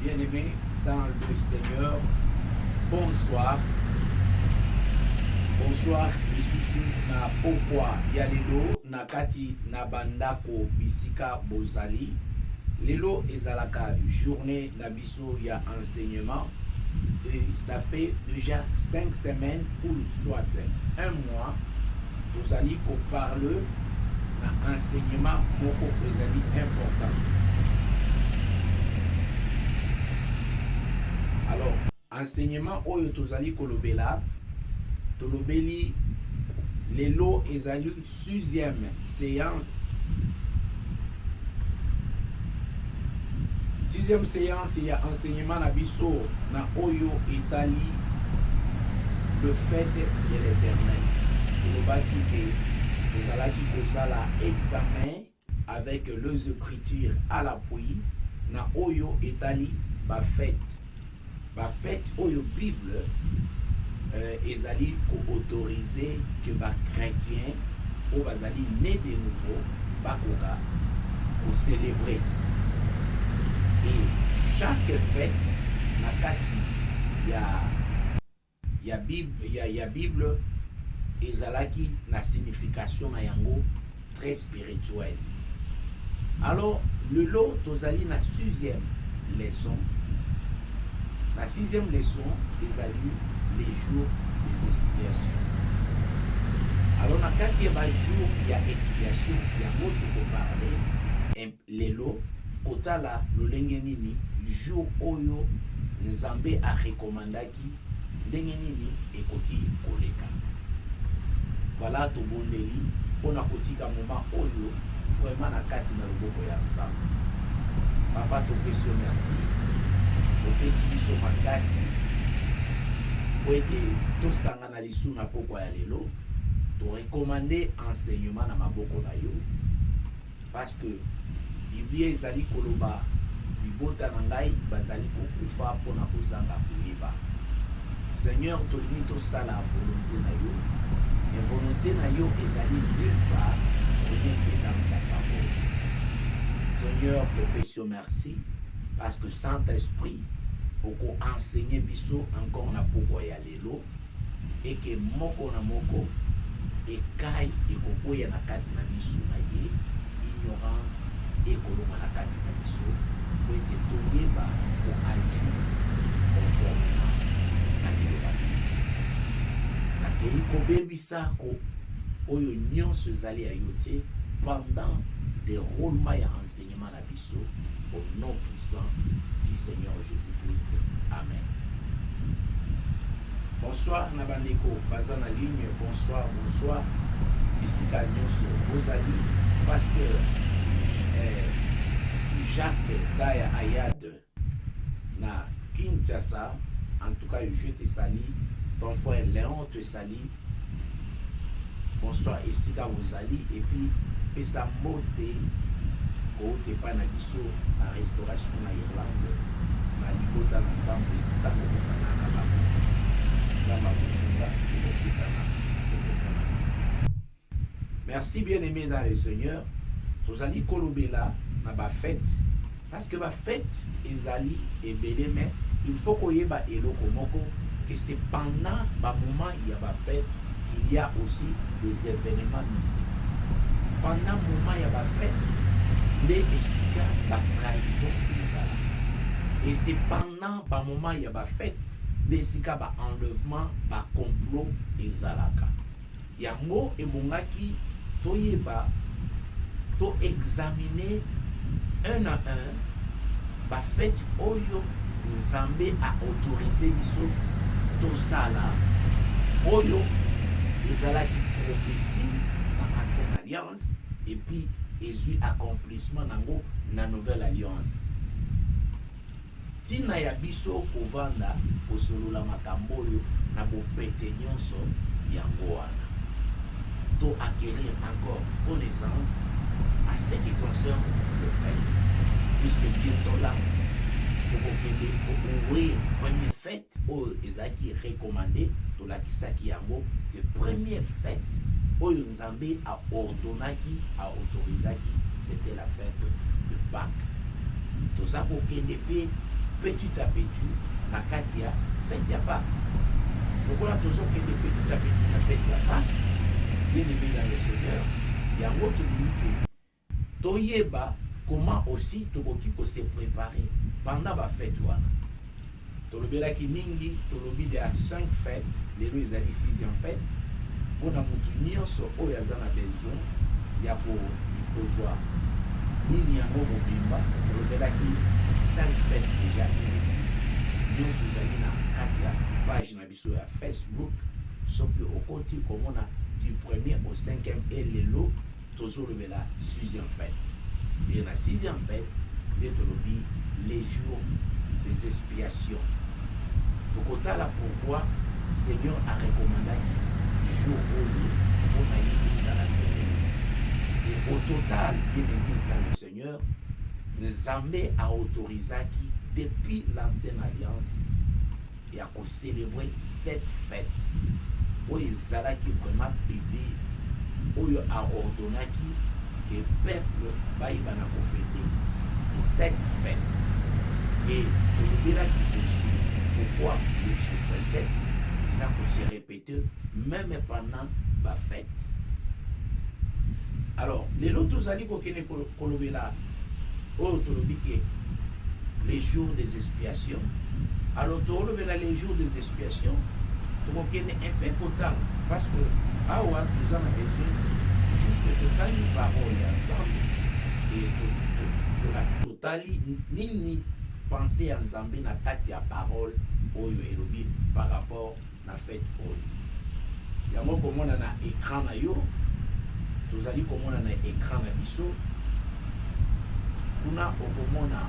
Bien-aimés dans le Seigneur, bonsoir. Bonsoir lisusu na pokwa ya lelo na kati na bandako bisika bozali. Lelo ezalaka journée na biso ya enseignement et ça fait déjà 5 semaines ou soit un mois bozali ko parle na enseignement moko ezali important. Alors, enseignement oyo tozali kolobela tolobeli lelo ezali 6e séance. 6e séance il y a enseignement na biso na oyo Italie le fait de l'Éternel. Tolobaki ke tozalaki kosala examen avec les écritures à l'appui na oyo Italie ba fête oyo Bible ezali ko autoriser que ba chrétien ou bazali né de nouveau bakoka ko célébrer. Et chaque fête na kati ya Bible ezalaki na signification na yango très spirituelle. Alors lelo tozali na 6e leçon. La 6e leçon ezali les jours des expiations. Alors na kati ya jour ya expiation ya moto ko parler lelo kotala lolenge nini jour oyo Nzambe a recommandaki ndenge nini ekoki koleka. Voilà tobondeli pona kotika moment oyo vraiment na kati na loboko ya Nzambe. Papa topesi merci, topesi biso makasi po ete tosangana lisu na pokwa ya lelo torekomande enseignement na maboko na yo, parce que Biblia ezali koloba libota na ngai bazali kokufa mpona kozanga koyeba. Seigneur, tolingi tosala volonté na yo, et volonté na yo ezali nulle part rien que dans ta parole. Seigneur, topesi merci parce que Saint-Esprit oko enseigner biso encore na pokwa ya lelo, et que moko na moko ekai ekokoya na kati na miso na ye, ignorance ekolonga na kati na miso po ete toyeba ko agir conformément na liloba nakei kobebisa ko oyo nyonso ezali ya yo te pendant déroulement ya enseignement na biso au nom puissant du Seigneur Jésus-Christ. Amen. Bonsoir Nabandeko, baza na ligne, bonsoir, bonsoir. Bisika nyonso, Rosali, pasteur Jacques Daya Ayad na Kinshasa. En tout cas, je te salue. Ton frère Léon te salue. Bonsoir, Esika Rosali. Et puis, pesa mote, kote pa na biso, na restauration na Irlande, na libota na Zambie, tango pesana na babo. Merci bien-aimés dans le Seigneur. Tozali kolobela na ba fête, parce que ba fête ezali ebele, mais il faut koyeba eloko moko que c'est pendant ba moment il y a ba fête qu'il y a aussi des événements mystiques. Pendant moment il y a ba fête nde esika ba trahison ezala, et c'est pendant ba moment il y a ba fête nesika ba enlèvement ba complot ezalaka. Yango ebongaki toyeba to examiner un à un ba fête oyo Nzambe a autorisé biso tosala, oyo ezalaki prophétie dans ancienne alliance et puis ezui accomplissement nango na nouvelle alliance. Tina ya biso kovanda kosolola makambo oyo na bopete nyonso yango wana, to acquérir encore connaissance à ce qui concerne le fait, puisque bientôt là pour ouvrir première fête oyo ezalaki recommandé to lakisaki yango que première fête oyo Nzambe a ordonnaki, a autorisaki, c'était la fête de Pâques. Toza kokende pe petit à petit na kati ya fête ya Pâques. Donc on a toujours kende petit à petit na fête ya Pâques. Bien aimé dans le Seigneur, yango todini ke toyeba comment aussi tokoki ko se préparer pendant ba fête wana. Tolobelaki mingi, tolobi de 5 fêtes, lelo ezali 6e fête. Pona mutu nyonso oyo aza na besoin ya kozwa nini yango mobimba, tolobelaki 5 fêtes déjà éliminées. Nyonso ezali na kati ya page na biso ya Facebook, soki okoti komona du 1er au 5e et lelo tozolobela 6e fête. Et la 6e fête, tolobi les jours des expiations. Tokota là pourquoi Seigneur a recommandé jour pour aller à la fête. Et au total, bien aimé dans le Seigneur, Nzambe a autorisé qui depuis l'ancienne alliance et à célébrer cette fête. Où ils allaient qui vraiment biblique, où il a ordonné que le peuple va fêter cette fête. Et le qui aussi, pourquoi le chiffre 7, eza se répéter même pendant la fête. Alors lelo tozali kokende kolobela oyo tolobi ke les jours des expiations. Alors tolobela les jours des expiations tokokende un peu kotanga parce que awa toza na besoin juste totali parole ya nzambe et totali nini penser ya nzambe na kati ya parole oyo elobi par rapport na fête oyo yango komona na écran na yo tozali komona na écran na biso kuna okomona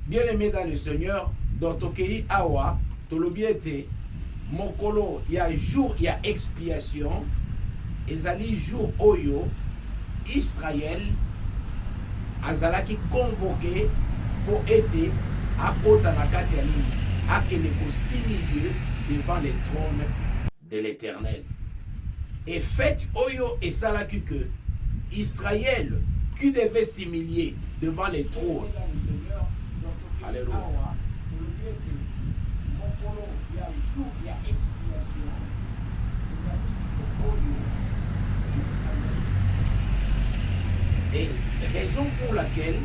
bien-aimé dans le Seigneur, dans Tokei Awa, Tolobiete, Mokolo, il y a jour, il y a expiation, ezali jour Oyo, Israël, Azalaki convoqué pour être à côté de la Katialine, à qu'il est s'humilier devant les trônes de l'Éternel. Et faites Oyo et Salaki que Israël, qui devait s'humilier devant les trônes. Alléluia. Et raison pour laquelle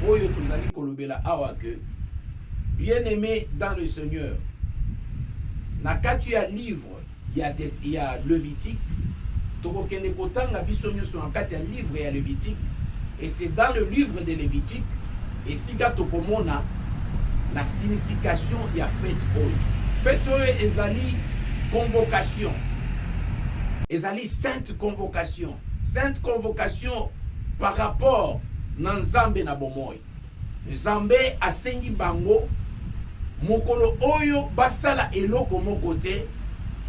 Oyo Tozali Kolobela Awa que bien-aimé dans le Seigneur, Nakatia livre, il y a Lévitique, Tokokene Kotanga Bisonyo sur un livre et Lévitique, et c'est dans le livre de Lévitique, et Siga Tokomona, la signification il y a fête Oyo. Fête Oyo ezali convocation, ezali sainte convocation par rapport à Nzambe na bomoy. Nzambe asengi bango mokolo oyo basala eloko moko te,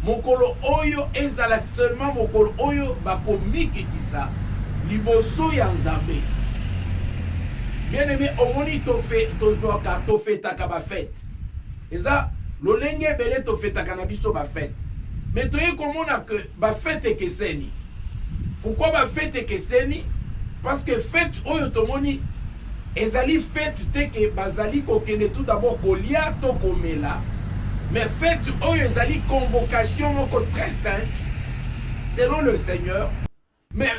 mokolo oyo ezala seulement mokolo oyo bakomikitisa liboso ya Nzambe. Bien aimé, omoni tozwaka tofetaka bafete eza lolenge ebele tofetaka na biso bafete, mais toye komona ke bafete ekeseni. Pourquoi bafete ekeseni? Parce que fete oyo tomoni ezali fete te ke bazali kokende tout d'abord kolia to komela, mais fete oyo ezali convocation moko très sainte selon le Seigneur, mais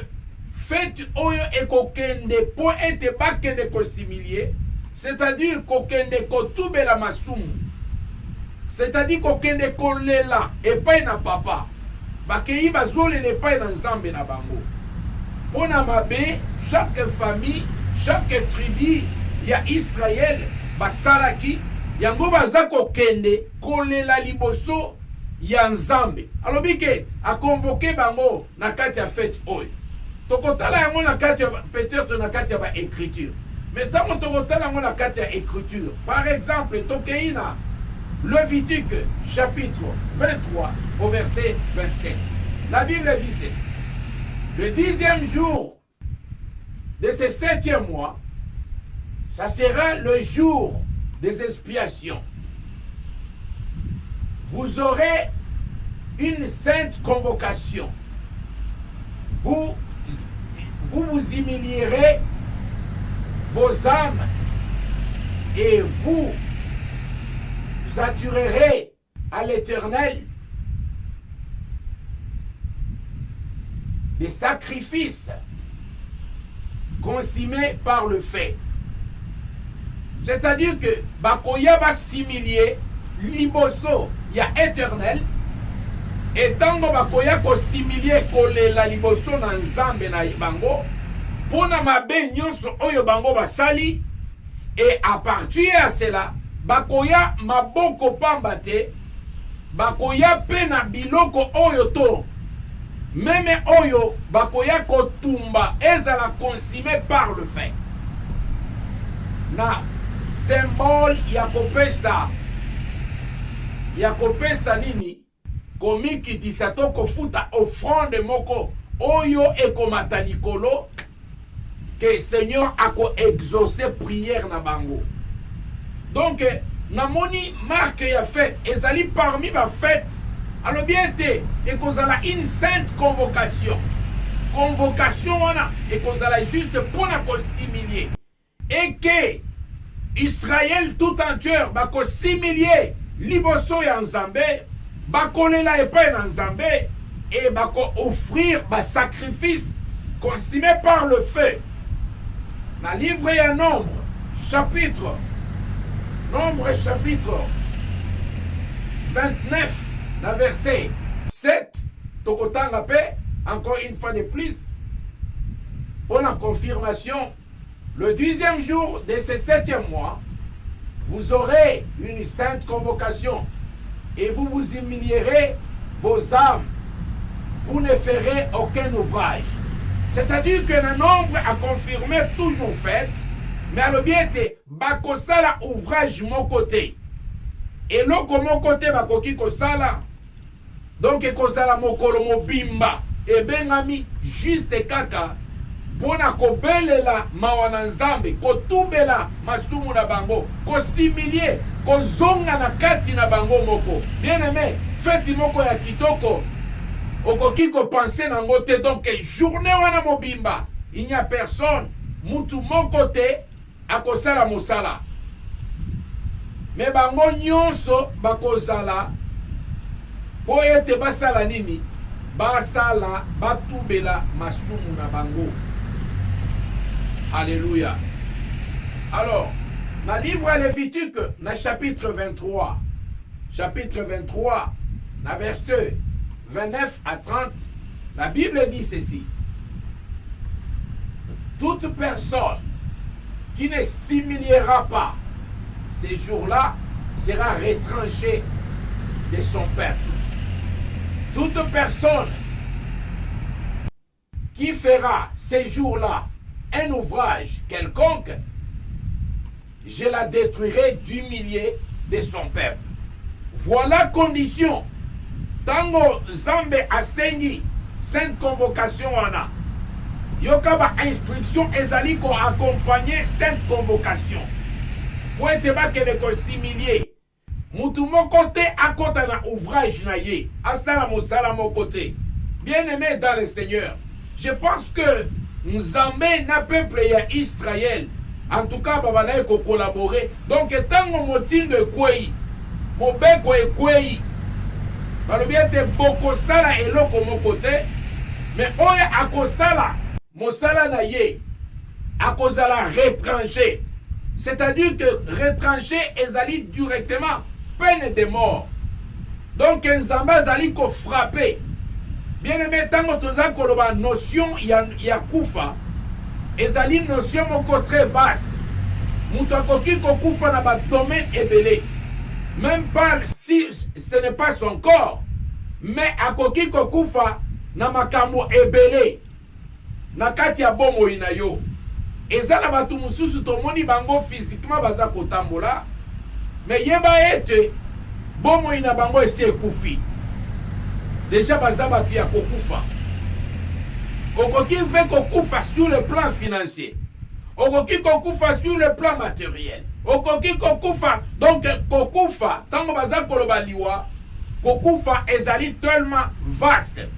fete oyo ekokende po ete bakende kosimilie, c'est-à-dire kokende kotubela masumu, c'est-à-dire kokende kolela epai na papa, bakei bazolela epai na Nzambe na bango. Pona mabe, chaque famille, chaque tribu ya Israël basalaki yango baza kokende kolela liboso ya Nzambe. Alobi ke a convoqué bango na kati ya fête oyo. Tokotala yango na kati ya peut-être na kati ya ba écriture. Mais tango tokotala yango na kati ya écriture. Par exemple, tokeina Lévitique chapitre 23 au verset 27. La Bible dit ceci. Le 10e jour de ce 7e mois, ça sera le jour des expiations. Vous aurez une sainte convocation. Vous humilierez vos âmes et vous attirerez à l'Éternel des sacrifices consommés par le feu. C'est-à-dire que bakoya ba similier liboso ya Éternel, et tango bakoya ko similier kolela liboso na Nzambe na bango pona mabe nyonso oyo bango basali, et à partir à cela bakoya maboko pamba te, bakoya pe na biloko oyo to meme oyo bakoya kotumba ezala consumé par le feu. Na symbole ya kopesa nini komikitisa to kofuta offrande moko oyo ekomata likolo que Seigneur ako exaucer prière na bango. Donc namoni marque ya fête ezali parmi ba fête. Alors bien te ekozala une sainte convocation. Convocation wana ekozala juste pour na kosimilier. Et que Israël tout entier bako similier liboso ya Nzambe, bakolela epai na Nzambe, et bako offrir ba sacrifice consumé par le feu. Na livre ya Nombre chapitre 29 na verset 7, tokotanga pe encore une fois de plus pour la confirmation. Le 10e jour de ce 7e mois, vous aurez une sainte convocation et vous vous humilierez vos âmes. Vous ne ferez aucun ouvrage. C'est-à-dire que le nombre a confirmé toujours fait, mais à l'objet, bakosala ouvrage mon côté. Et l'autre mon côté, bakoki kosala. Donc, kosala mokolo mobimba. Et bengami, juste kaka. Pona kobelela mawana Nzambe, kotubela masumu na bango, kosimilie, kozonga na kati na bango moko. Bien aimé, fête moko ya kitoko, okoki ko penser nango te. Donc journée wana mobimba, il n'y a personne, mutu moko te akosala mosala. Mais bango nyonso bakozala po ete basala nini? Basala batubela masumu na bango. Alléluia. Alors, dans le livre Lévitique, dans le chapitre 23, dans le verset 29 à 30, la Bible dit ceci. Toute personne qui ne s'humiliera pas ces jours-là sera retranchée de son peuple. Toute personne qui fera ces jours-là un ouvrage quelconque je la détruirai du milieu de son peuple. Voilà condition. Tango Zambe asengi sainte convocation wana. Yokaba instruction ezali ko accompagner sainte convocation. Pour être bakele ko similier. Mutu moko te akota na ouvrage na ye. Asala mosala moko te. Bien-aimé dans le Seigneur, je pense que Nzambe na peuple ya Israël, en tout cas babanaye ko collaborer. Donc tango motindo ekwei, mobeko ekwei. Balobi ete boko sala eloko moko te, mais oya akosala mosala na ye akozala retranché. C'est-à-dire que retranché ezali directement peine de mort. Donc Nzambe ezali ko frapper. Bien aimé, tango toza koloba notion ya kufa ezali notion moko très vaste. Mutu akoki ko kufa na ba domaine ebele. Même pas si ce n'est pas son corps, mais akoki ko kufa na makambo ebele na kati ya bomo ina yo. Eza na batu mususu tomoni bango physiquement baza kotambola, mais yeba ete bomo ina bango esi ekufi. Déjà baza batu ya kokufa. Okoki ve kokufa sur le plan financier. Okoki kokufa sur le plan matériel. Okoki kokufa, donc kokufa tango baza koloba liwa, kokufa ezali tellement vaste.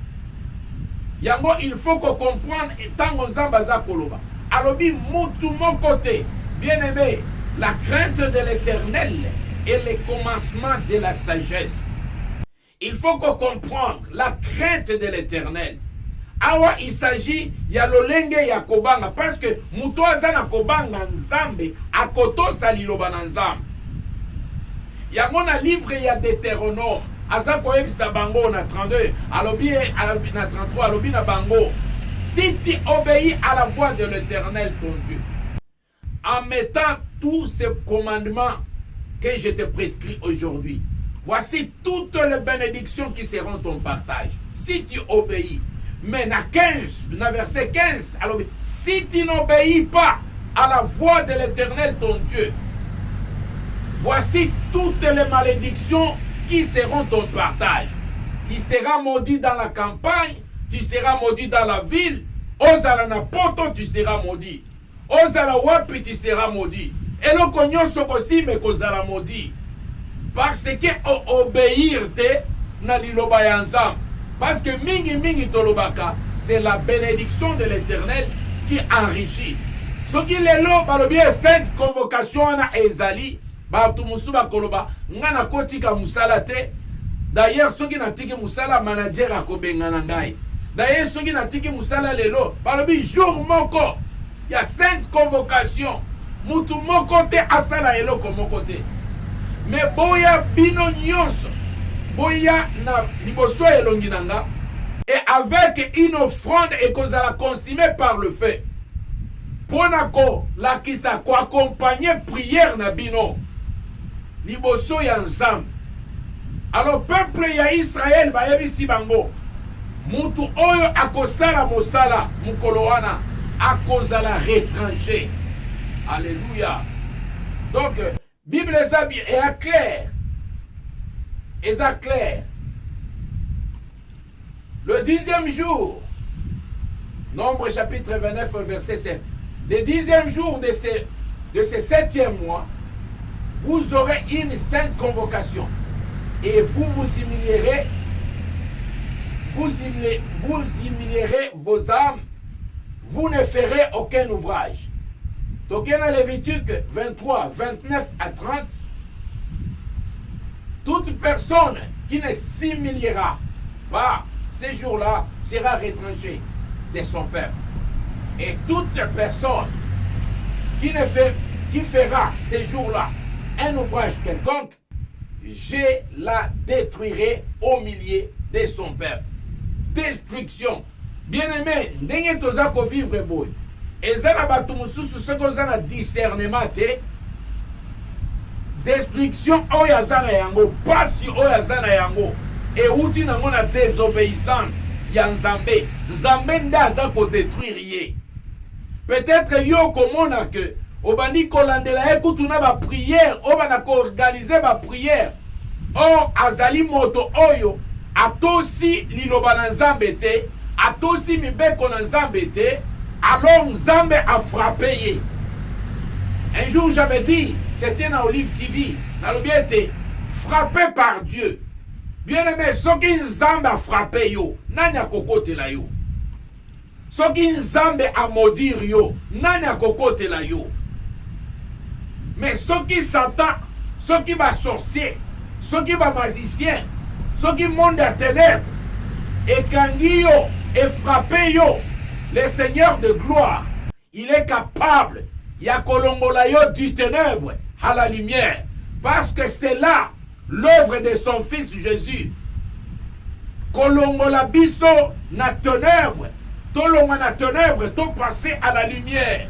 Yango il faut qu'on comprenne tango nzamba za koloba. Alobi mutu mon côté, bien aimé, la crainte de l'Éternel est le commencement de la sagesse. Il faut qu'on comprenne la crainte de l'Éternel. Awa il s'agit ya lolenge ya kobanga parce que muto azana kobanga nzambe akoto saliloba na nzambe. Yango na livre ya Deutéronome aza koyebisa bango na 32 alobi na 33 alobi na bango, si tu obéis à la voix de l'Éternel ton Dieu en mettant tous ces commandements que je te prescris aujourd'hui, voici toutes les bénédictions qui seront ton partage si tu obéis. Mais na 15, na verset 15, alors, si tu n'obéis pas à la voix de l'Éternel ton Dieu, voici toutes les malédictions qui seront ton partage. Tu seras maudit dans la campagne, tu seras maudit dans la ville, ozala na poto tu seras maudit, ozala wapi tu seras maudit, et le cognon sokosi me kozala maudit, parce que obéir te na liloba ya nzambe. Parce que mingi tolobaka, c'est la bénédiction de l'Éternel qui enrichit. Ce qui est là, balobi sainte convocation na ezali, ba tumusu ba koloba, ngana kotika musala te. D'ailleurs, ce qui n'a tiki musala manager akobenga na ngai. D'ailleurs, ce qui n'a tiki musala lelo, balobi jour moko, il y a sainte convocation. Mutu moko te asala eloko moko te. Mais boya bino nyonso. Boya na liboso elongi nanga, et avec une offrande et qu'on a consumé par le feu. Ponako la kisa ko accompagner prière na bino. Liboso ya nzambe. Alors peuple ya Israël ba yebisi bango. Mutu oyo akosala mosala mukolo wana akozala retranché. Alléluia. Donc Bible est claire. Et ça clair. Le 10e jour, Nombre chapitre 29, verset 7. Le 10e jour de ce 7e mois, vous aurez une sainte convocation. Et vous humilierez vos âmes. Vous ne ferez aucun ouvrage. Donc, dans Lévitique 23, 29 à 30, toute personne qui ne s'humiliera pas ces jours-là sera retranchée de son peuple. Et toute personne qui fera ces jours-là un ouvrage quelconque, je la détruirai au milieu de son peuple. Destruction. Bien-aimé, ndenge toza ko vivre boy. Ezana batu mususu soko zana discernement te. Destruction oyazana yango, pasi oyazana yango, et outi nango na désobéissance ya Nzambe. Nzambe nda za ko détruire ye. Peut-être yo komona que obandi kolandela ye kutu na bapriere oyo bana koorganize bapriere or azali moto oyo atosi liloba na nzambe te, atosi mibeko na nzambe te, alors nzambe a frappé ye. Un jour j'avais dit, c'était dans Olive TV, dans le bien été, frappé par Dieu. Bien aimé, soki nzambe a frappé yo, nani a kokote la yo. Soki nzambe a maudire yo, nani a kokote la yo. Mais soki Satan, soki ba sorcier, soki ba magicien, soki monde à ténèbres, et kangi yo, et frappé yo, le Seigneur de gloire, il est capable, ya kolongola yo du ténèbre à la lumière, parce que c'est là l'œuvre de son fils Jésus. Kolongola biso na ténèbre, tolonga na ténèbre, to passer à la lumière.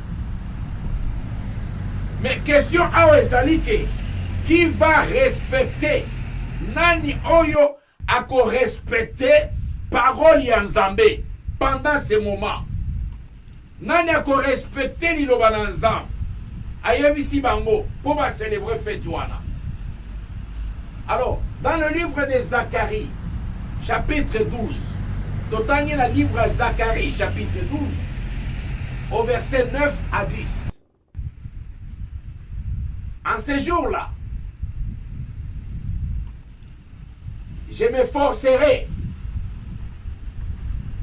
Mais question a ezali ke, qui va respecter nani oyo ako respecter parole ya Nzambe pendant ce moment? Nani ako respecter liloba na Nzambe ayebisi bango pour ba célébrer fête wana? Alors, dans le livre de Zacharie, chapitre 12, totangi na livre Zacharie, chapitre 12, au verset 9 à 10. En ces jours-là, je m'efforcerai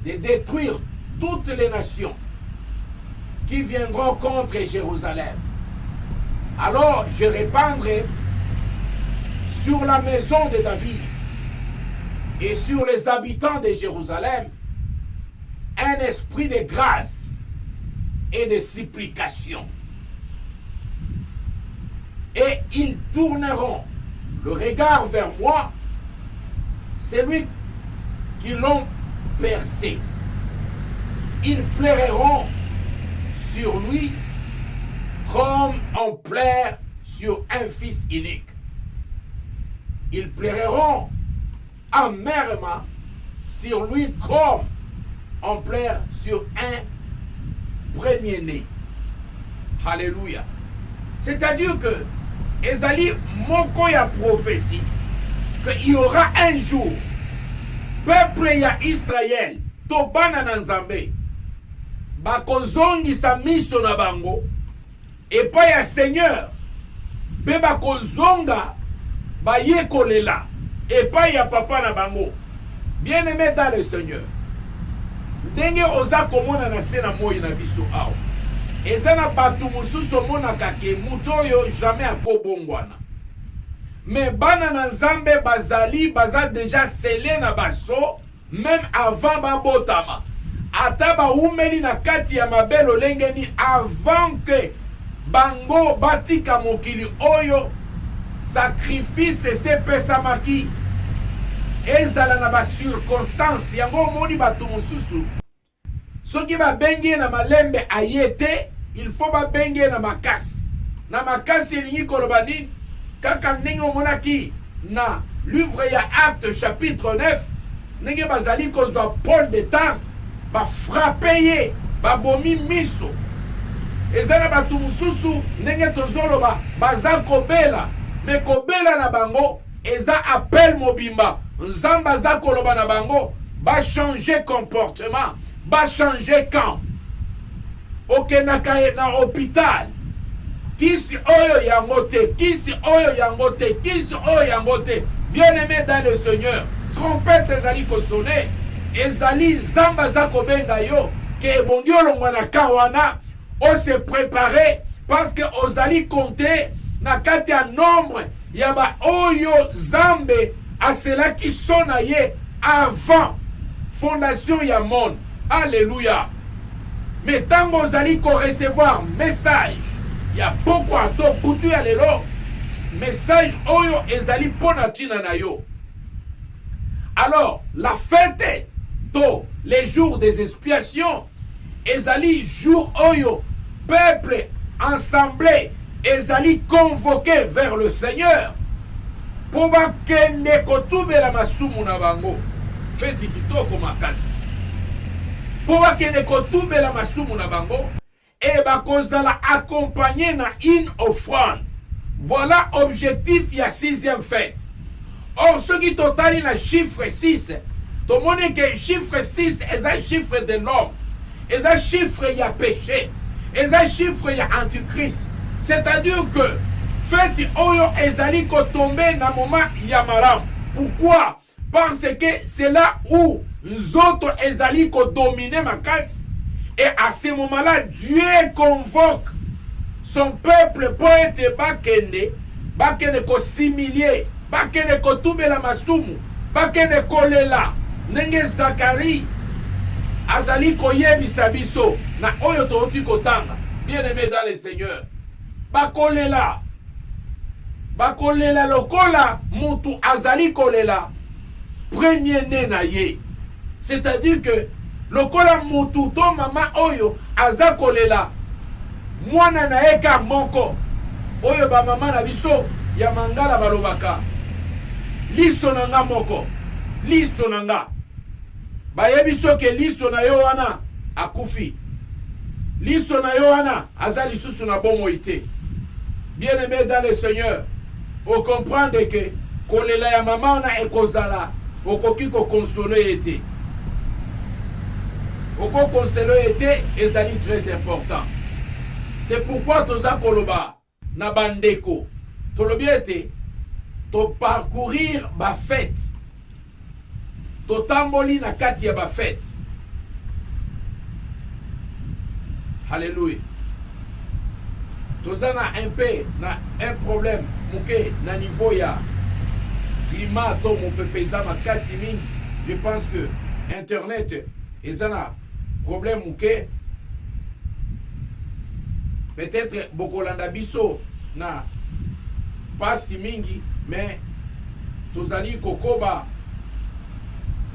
de détruire toutes les nations qui viendront contre Jérusalem. Alors je répandrai sur la maison de David et sur les habitants de Jérusalem un esprit de grâce et de supplication. Et ils tourneront le regard vers moi, celui qui l'ont percé. Ils pleureront sur lui comme on pleure sur un fils unique. Ils pleureront amèrement sur lui comme on pleure sur un premier-né. Alléluia. C'est-à-dire que ezali moko ya prophétie qu'il y aura un jour peuple ya Israël to bana na Nzambe bakozongisa miso na bango epai ya Seigneur pe bakozonga bayekolela epai ya papa na bango. Bien aimé dans le Seigneur, ndenge oza komona na se na moi na biso awa eza na bato mosusu omonaka ke mutu oyo jamais akobongwana, mais bana na Nzambe bazali baza déjà scellé na baso même avant babotama, ata baumeli na kati ya mabele olenge nini avant que bango batika mokili oyo sacrifice sepesamaki ezala na bacirconstance yango omoni bato mosusu soki babengi na malembe ayete il faut babengi na makasi. Na makasi elingi koloba nini? Kaka ndenge omonaki na livre ya Acte chapitre 9 ndenge bazali kozwa Paul de Tarse bafrape ye babomi miso. Eza na bato mosusu ndenge tozoloba baza kobela, me kobela na bango eza appel mobimba. Nzambe aza koloba na bango ba changer comportement, ba changer camp. Okenaka na hôpital kisi oyo yangote, kisi oyo yangote, kisi oyo yangote. Bien-aimé dans le Seigneur, trompette ezali kosone, ezali zamba za kobenga yo ke bongi olongwa na kawana o se préparer parce que ozali compter na kati ya nombre ya ba oyo zambe a cela qui sona ye avant fondation ya monde. Alléluia. Mais tant que vous allez recevoir message, il y a beaucoup à tout boutu à l'élo. Message oyo ezali ponatina na yo. Alors, la fête, to, les jours des expiations, ezali jour oyo, peuple ensemblé, ezali convoqué vers le Seigneur. Pour bakende kotube la masumu na bango. Fête kitoko makasi. Pour bakende kotube la masumu na bango. et bakozala accompagné na une offrande. Voilà objectif ya 6e fête. Or ce qui totali na chiffre 6, tout le monde que chiffre 6 est un chiffre de l'homme, est un chiffre ya péché, est un chiffre ya antichrist. C'est-à-dire que fête oyo ezali ko tomber na moment ya maram. Pourquoi? Parce que c'est là où les autres ezali ko dominer ma casse. Et à ce moment-là, Dieu convoque son peuple pour être bakene ko similier, bakene ko tubela masumu, bakene ko lela. Nenge Zacharie azali ko yebisa biso na oyo touti kotanga. Bien-aimé dans le Seigneur, bakolela lokola mutu azali kolela premier né na ye. C'est-à-dire que lokola mutu to mama oyo aza kolela mwana na eka moko oyo ba mama na biso ya mangala balobaka liso na nga moko, liso na nga bayebi soke liso na yo wana akufi, liso na yo wana aza lisusu na bomo ite. Bien-aimé dans le Seigneur, on comprend que kolela ya mama na ekozala okoki ko consoler ete. Oko consoler ete ezali très important. C'est pourquoi toza koloba na bandeko tolobi ete to parcourir ba fête, to tamboli na kati ya ba fête. Alléluia. Toza na un peu na un problème muke na niveau ya climat to mon pepeza makasi mingi. Je pense que internet ezana problème muke. Peut-être bokolanda biso na pasi mingi, mais tozali kokoba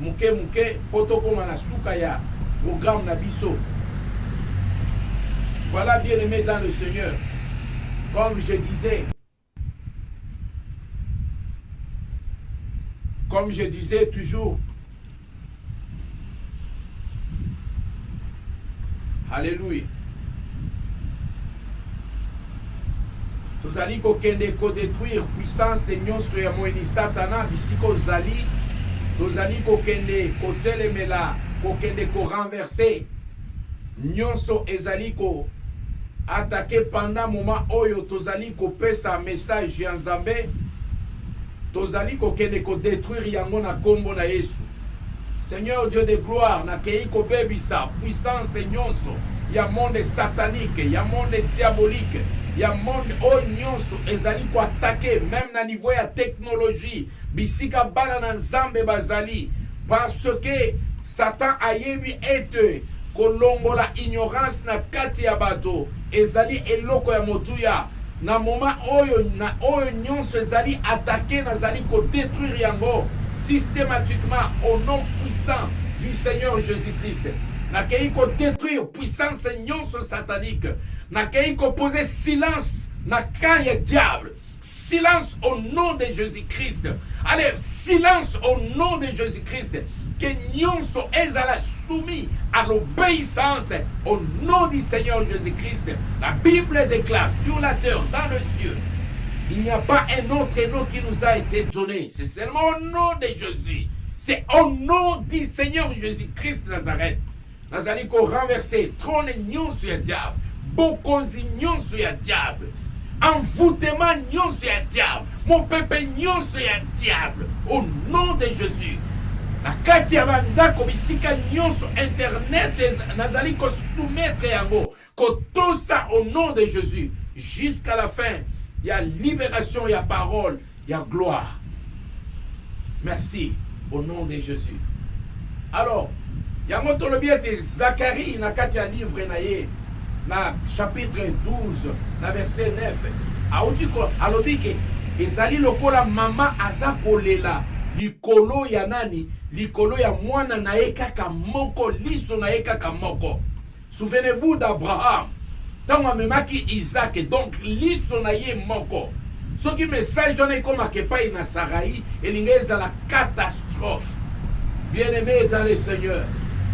muke potokoma na suka ya programme na biso. Voilà, bien-aimé dans le Seigneur, comme je disais toujours, alléluia, tozali kokende ko détruire puissance nyonso ya moini satana bisiko zali, tozali kokende ko telemela, kokende ko renverser nyonso ezali ko attaquer pendant moment oyo tozali ko pesa message ya Nzambe, tozali kokende ko détruire yango na kombo na Yesu. Seigneur Dieu de gloire, na kei ko bebisa puissance nyonso ya monde satanique, ya monde diabolique, ya monde o nyonso ezali ko attaquer même na niveau ya technologie bisika bana na Nzambe bazali, parce que Satan ayebi ete kolongola ignorance na kati ya bato ezali eloko ya motuya na moment oyo nyonso ezali attaquer nazali ko détruire yango systématiquement au nom puissant du Seigneur Jésus-Christ. Na kei ko détruire puissance nyonso satanique, na kei ko poser silence na kanya diable. Silence au nom de Jésus-Christ. Allez, silence au nom de Jésus-Christ. Que nyonso ezala soumis à l'obéissance au nom du Seigneur Jésus-Christ. La Bible déclare sur la terre, dans le ciel, il n'y a pas un autre nom qui nous a été donné. C'est seulement au nom de Jésus. C'est au nom du Seigneur Jésus-Christ de Nazareth. Nazali ko renverser trône nyonso ya diable, bokonzi nyonso ya diable, envoûtement nyonso ya diable, mon peuple nyonso ya diable, au nom de Jésus. Na kati ya bandako bisika nyonso internet nazali ko soumettre yango ko tout ça au nom de Jésus jusqu'à la fin. Il y a libération, il y a parole, il y a gloire. Merci au nom de Jésus. Alors, il y a mon bien de Zacharie na kati ya livre na ye na chapitre 12 na verset 9. Autiko alobike ezali lokola mama aza kolela likolo ya nani, likolo ya mwana na ye kaka moko, liso na ye kaka moko. Souvenez-vous d'Abraham, tant amemaki Isaac, donc liso na ye moko. Ce qui message donné comme akepai na Sarai, elingeza la catastrophe. Bien-aimé dans le Seigneur.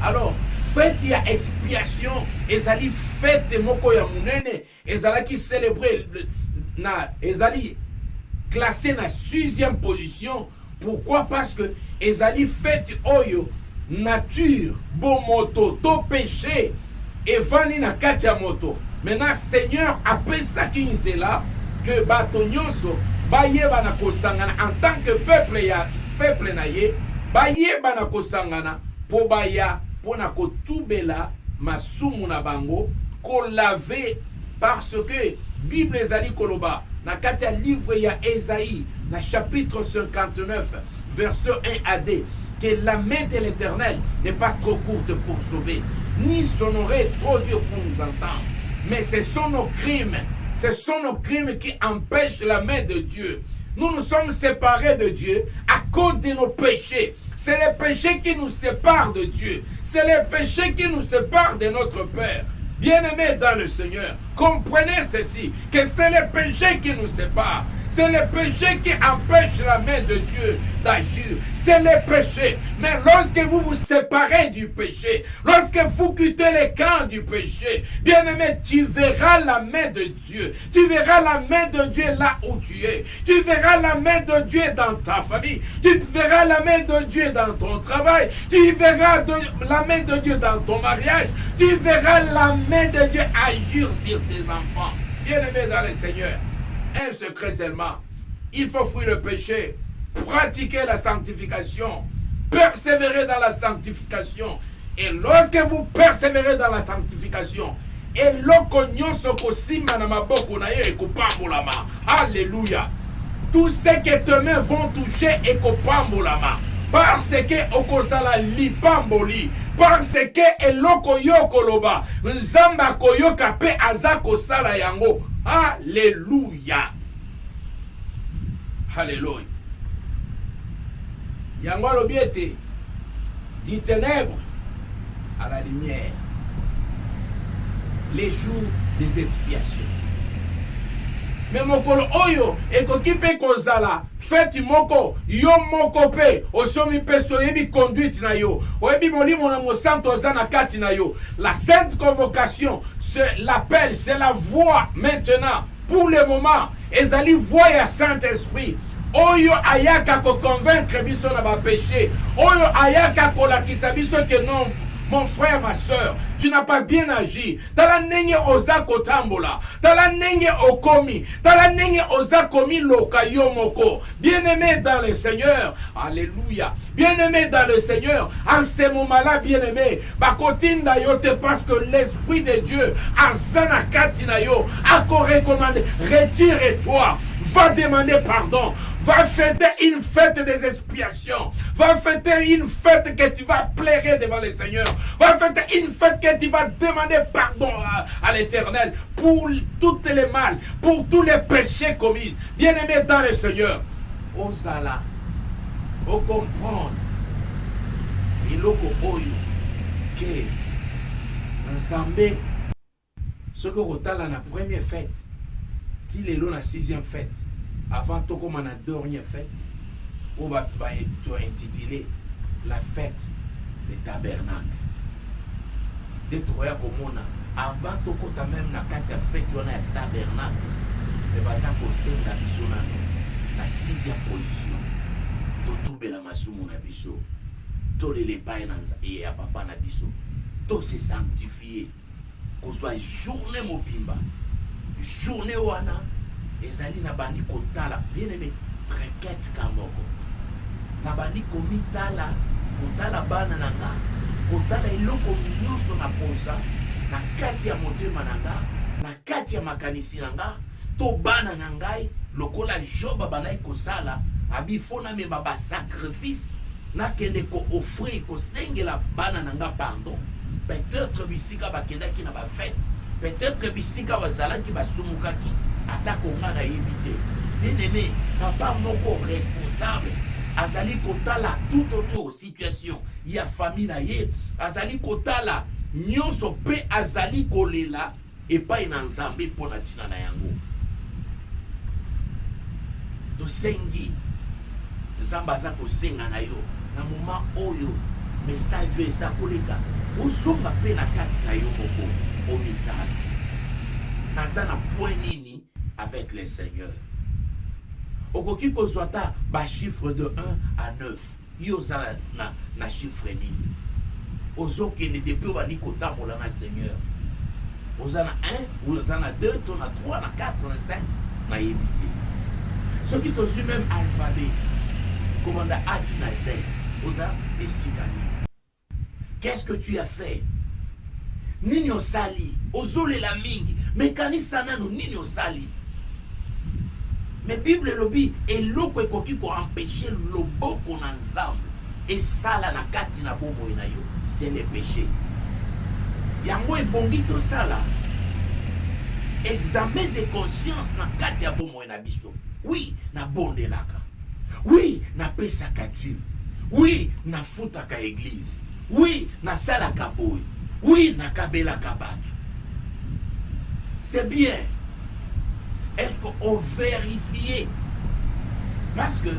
Alors, fête ya expiation ezali fête moko ya munene ezalaki célébré na ezali classé na 6e position. Pourquoi? Parce que ezali fête oyo nature bomoto to péché evani na kati ya moto. Maintenant Seigneur apesaki nzela que bato nyonso bayeba na kosangana en tant que peuple na ye bayeba na kosangana po baya pona kotubela masumu na bango kolave, parce que Bible ezali koloba na kati ya livre ya Esaïe na chapitre 59 verset 1 à 2 que la main de l'Éternel n'est pas trop courte pour sauver, ni son oreille trop dure pour nous entendre, mais ce sont nos crimes qui empêchent la main de Dieu. Nous nous sommes séparés de Dieu à cause de nos péchés. C'est les péchés qui nous séparent de Dieu. C'est les péchés qui nous séparent de notre Père. Bien-aimés dans le Seigneur, comprenez ceci, que c'est les péchés qui nous séparent. C'est les péchés qui empêchent la main de Dieu d'agir. C'est les péchés. Mais lorsque vous vous séparez du péché, lorsque vous quittez les camps du péché, bien-aimé, tu verras la main de Dieu. Tu verras la main de Dieu là où tu es. Tu verras la main de Dieu dans ta famille. Tu verras la main de Dieu dans ton travail. Tu verras la main de Dieu dans ton mariage. Tu verras la main de Dieu agir sur tes enfants. Bien-aimé dans le Seigneur, un secret seulement. Il faut fuir le péché, pratiquer la sanctification, persévérer dans la sanctification. Et lorsque vous persévérez dans la sanctification, alléluia. Tout ce que tes mains vont toucher et kopambolama. Parce que okozala lipamboli. Parce que eloko yokoloba. Nzamba koyoka pe azako sala yango. Alléluia. Alléluia. Yango lobiete du ténèbre à la lumière. Les jours des expiations. Mais mokolo oyo ekoki pe kozala feti moko yo moko pe osomi pe soyebi conduite na yo oyebi molimo na mosanto oza na kati na yo. La sainte convocation, c'est l'appel, c'est la voix maintenant pour le moment ezali voix ya Saint-Esprit oyo ayaka ko convaincre biso na ba péché, oyo ayaka ko lakisa biso que non. Mon frère, ma soeur, tu n'as pas bien agi. Tala nenge oza kotambola. Tala nenge okomi. Tala nenge oza komi lokayo moko. Bien-aimé dans le Seigneur. Alléluia. Bien-aimé dans le Seigneur. En ce moment-là, bien-aimé. Bakotinda yote parce que l'Esprit de Dieu, Asana katina yo, a recommandé. Retire-toi. Va demander pardon. Va fêter une fête des expiations. Va fêter une fête que tu vas pleurer devant le Seigneur. Va fêter une fête que tu vas demander pardon à l'Éternel pour toutes les mal, pour tous les péchés commis. Bien-aimé dans le Seigneur. Osala, o comprendre. Iloko oyo que Nzambe ce que rotala na première fête, il est là la 6e fête. Avant tout comme on a dernière fête, on va intituler la fête des tabernacles. Des trois comme on a. Avant tout comme même na 4 fête on a un tabernacle. Mais baza ko senga biso na la 6e position. To tube la masumu na biso. To les païens et à papa na biso. To se sanctifier. Ko soit journée mobimba. Journée wana ezali na bandi kotala bien-aimé requête kamoko na bandi komitala kotala bana nanga kotala eloko nyonso na posa na kati ya motema nanga na kati ya makanisi nanga to bana na ngai lokola Job banai kosala abifona me baba sacrifice na kende ko offrir ko sengela bana nanga pardon. Peut-être bisika bakendaki na ba fête, peut-être bisika bazalaki basumukaki atako ngana yebite. Bien-aimé, papa moko responsable azali kotala tout autour situation ya famille na ye, azali kotala nyonso pe azali kolela epai na Nzambe pona tina na yango. To sengi Nzambe aza kosenga na yo na moment oyo message eza koleka ozonga mpe na kati na yo moko omitala naza na point nini avec le Seigneur. Okoki kozwa ta chiffre de 1 à 9 yo oza na chiffre nini ozokende depuis obandi kotambola na Seigneur. Oza na 1 oza na 2 to na 3 na 4 na 5 nayebi te. Soki tozwi même alphabet komanda ati na Z oza esika nini. Qu'est-ce que tu as fait? Nini osali ozolela mingi mekanisa nano nini osali. Mais Bible lobi eloko ekoki ko empêcher loboko na nzambe esala na kati na bomoi na yo, c'est le péché. Yango ebongi to sala examen de conscience na kati ya bomoi na biso. Oui, na bondelaka. Oui, na pesaka Dieu. Oui, na futaka église. Oui, na salaka boy. Oui, na kabelaka batu. C'est bien. Est-ce qu'on vérifie? Parce que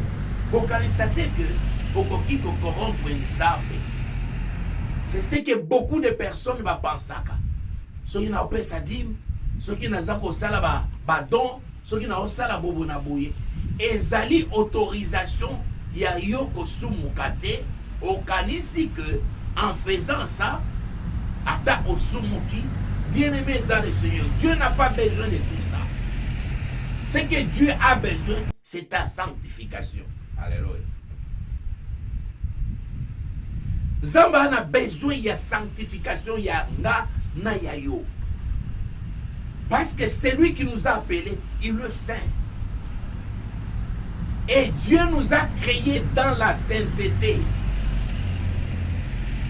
vous constatez que okoki ko corrompre nzambe. C'est ce que beaucoup de personnes va penser. Ceux qui n'ont pas sa dîme, ceux qui n'ont pas sala ba don, ceux qui n'ont sala bobo na boye, ezali autorisation ya yo ko sumukate okanisi que en faisant ça ata osumuki. Bien aimé dans le Seigneur, Dieu n'a pas besoin de tout ça. Ce que Dieu a besoin, c'est ta sanctification. Alléluia. Zamba a besoin de sanctification ya nga na ya yo. Parce que c'est lui qui nous a appelés, il le sait. Et Dieu nous a créés dans la sainteté.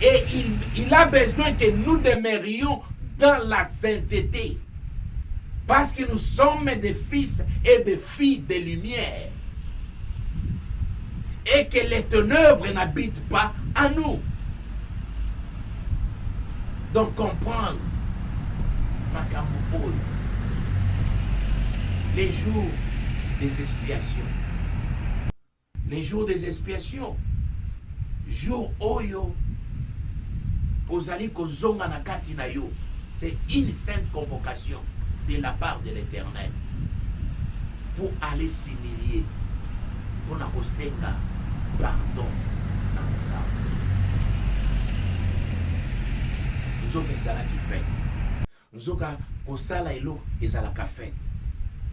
Et il a besoin que nous demeurions dans la sainteté. Parce que nous sommes des fils et des filles de lumière. Et que les ténèbres n'habitent pas en nous. Donc comprendre les jours des expiations. Les jours des expiations. Jour oyo ozali kozonga na kati na yo. C'est une sainte convocation de la part de l'Éternel pour aller s'humilier, pour na kosenga pardon dans les âmes. Nous avons ezalaki fête. Nous avons kosala elo ezalaka fête.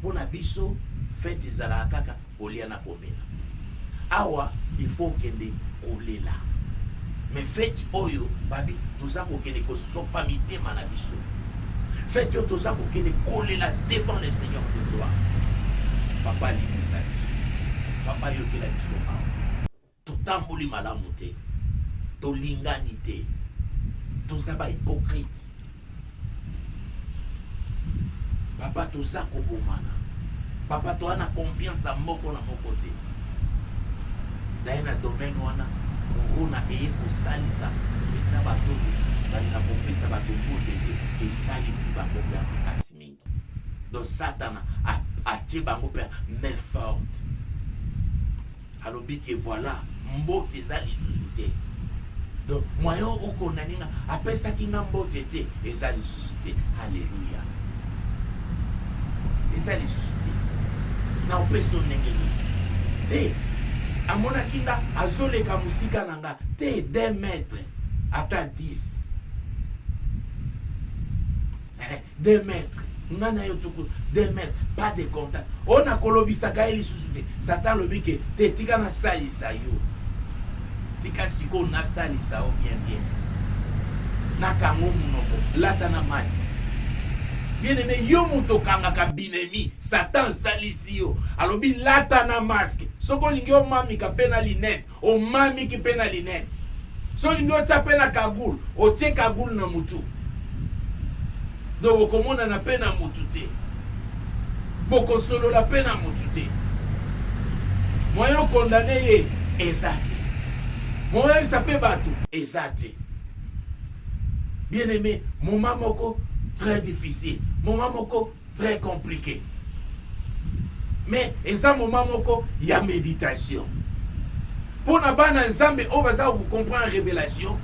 Pour na biso fête ezalaka kaka kolia na komela. Awa il faut kende kolela. Mais fête oyo babi toza kokende ko sopa mitema na biso. Faites tout ça pour qu'il colle là devant le Seigneur de gloire. Papa l'imisa. Papa yoke la bisoma. Tout tamboli malamute. To linganité. Tout ça ba hypocrite. Papa tout ça kobomana. Papa to ana confiance à moko na mokote. Daina domaine wana urona eye ko salisa. Eza ba to na kopesa ba to bote. Et salisi bango pe makasi mingi. Donc Satan a tué bango pe main forte. Alobi que voilà, mbote ezali susute. Donc moyen okonaninga apesa kinga mbote te ezali susute. Alléluia. Ezali susute. Na opeso nengeni. Te amona kinga azoleka musika nanga te 2 mètres ata 10. 2 mètres. Nana yo tuku 2 mètres. Pas de contact. On a kolobisaka eli susute. Satan lobi ke te tika na salisa yo. Tika siko na salisa o bien bien. Na kango munoko. Lata na masque. Bien aimé yo muto kanga ka binemi. Satan salisi yo. Alobi lata na masque. Soko lingi o mami ka pena linette. O mami ki pena linette. So lingi o tia pena kagul. O tie kagul na mutu. Donc bokomona na pena mutu te. Boko solo la pena mutu te. Moyen condamné ye ezate. Moyen sapé batou ezate. Bien aimé, moment moko très difficile, moment moko très compliqué. Mais eza moment moko ya méditation. Pour na bana nzambe o baza vous comprendre révélation.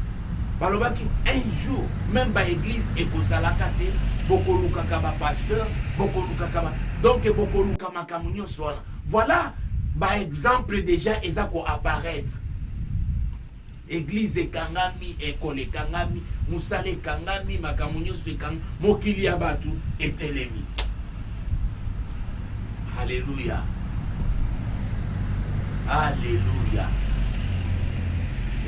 balobaki un jour même ba église ekozalaka te bokolukaka ba pasteur bokolukaka ba donc bokoluka makambo nyonso wana. Voilà ba exemple déjà eza ko apparaître. Église ekangami, école ekangami, musala ekangami, makambo nyonso ekangami, mokili ya batu etelemi. Alléluia. Alléluia.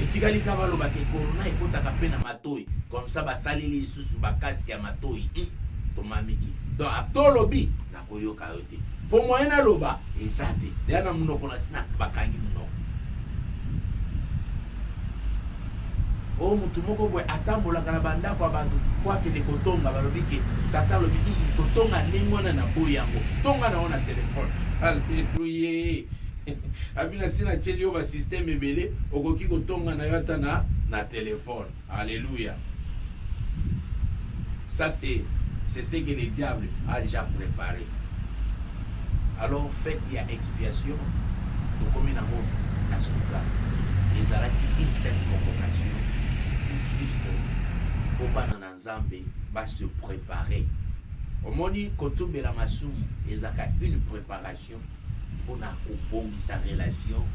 Et tikali kabalo ba ke corona ekotaka pe na matoi comme ça basaleli lisusu bakasi ya matoi tomamiki donc atolobi na koyoka yote po moyen na loba ezate ya na munoko na sina bakangi munoko o mutu moko bwe atambolaka na bandako ya bantu po akende kotonga balobi ke satan lobi kotonga ndenge wana na boyi yango tonga na ona telefone. Alléluia. Abina sina tieli yo ba système ebele okoki kotonga na yo ata na téléphone. Alléluia. Ça c'est ce que le diable a déjà préparé. Alors faites il y a expiation pour comme na mo na suka ezalaki une seule convocation juste pour bana na Nzambe va se préparer. Omoni kotubela masumu ezaka une préparation pour na sa relation,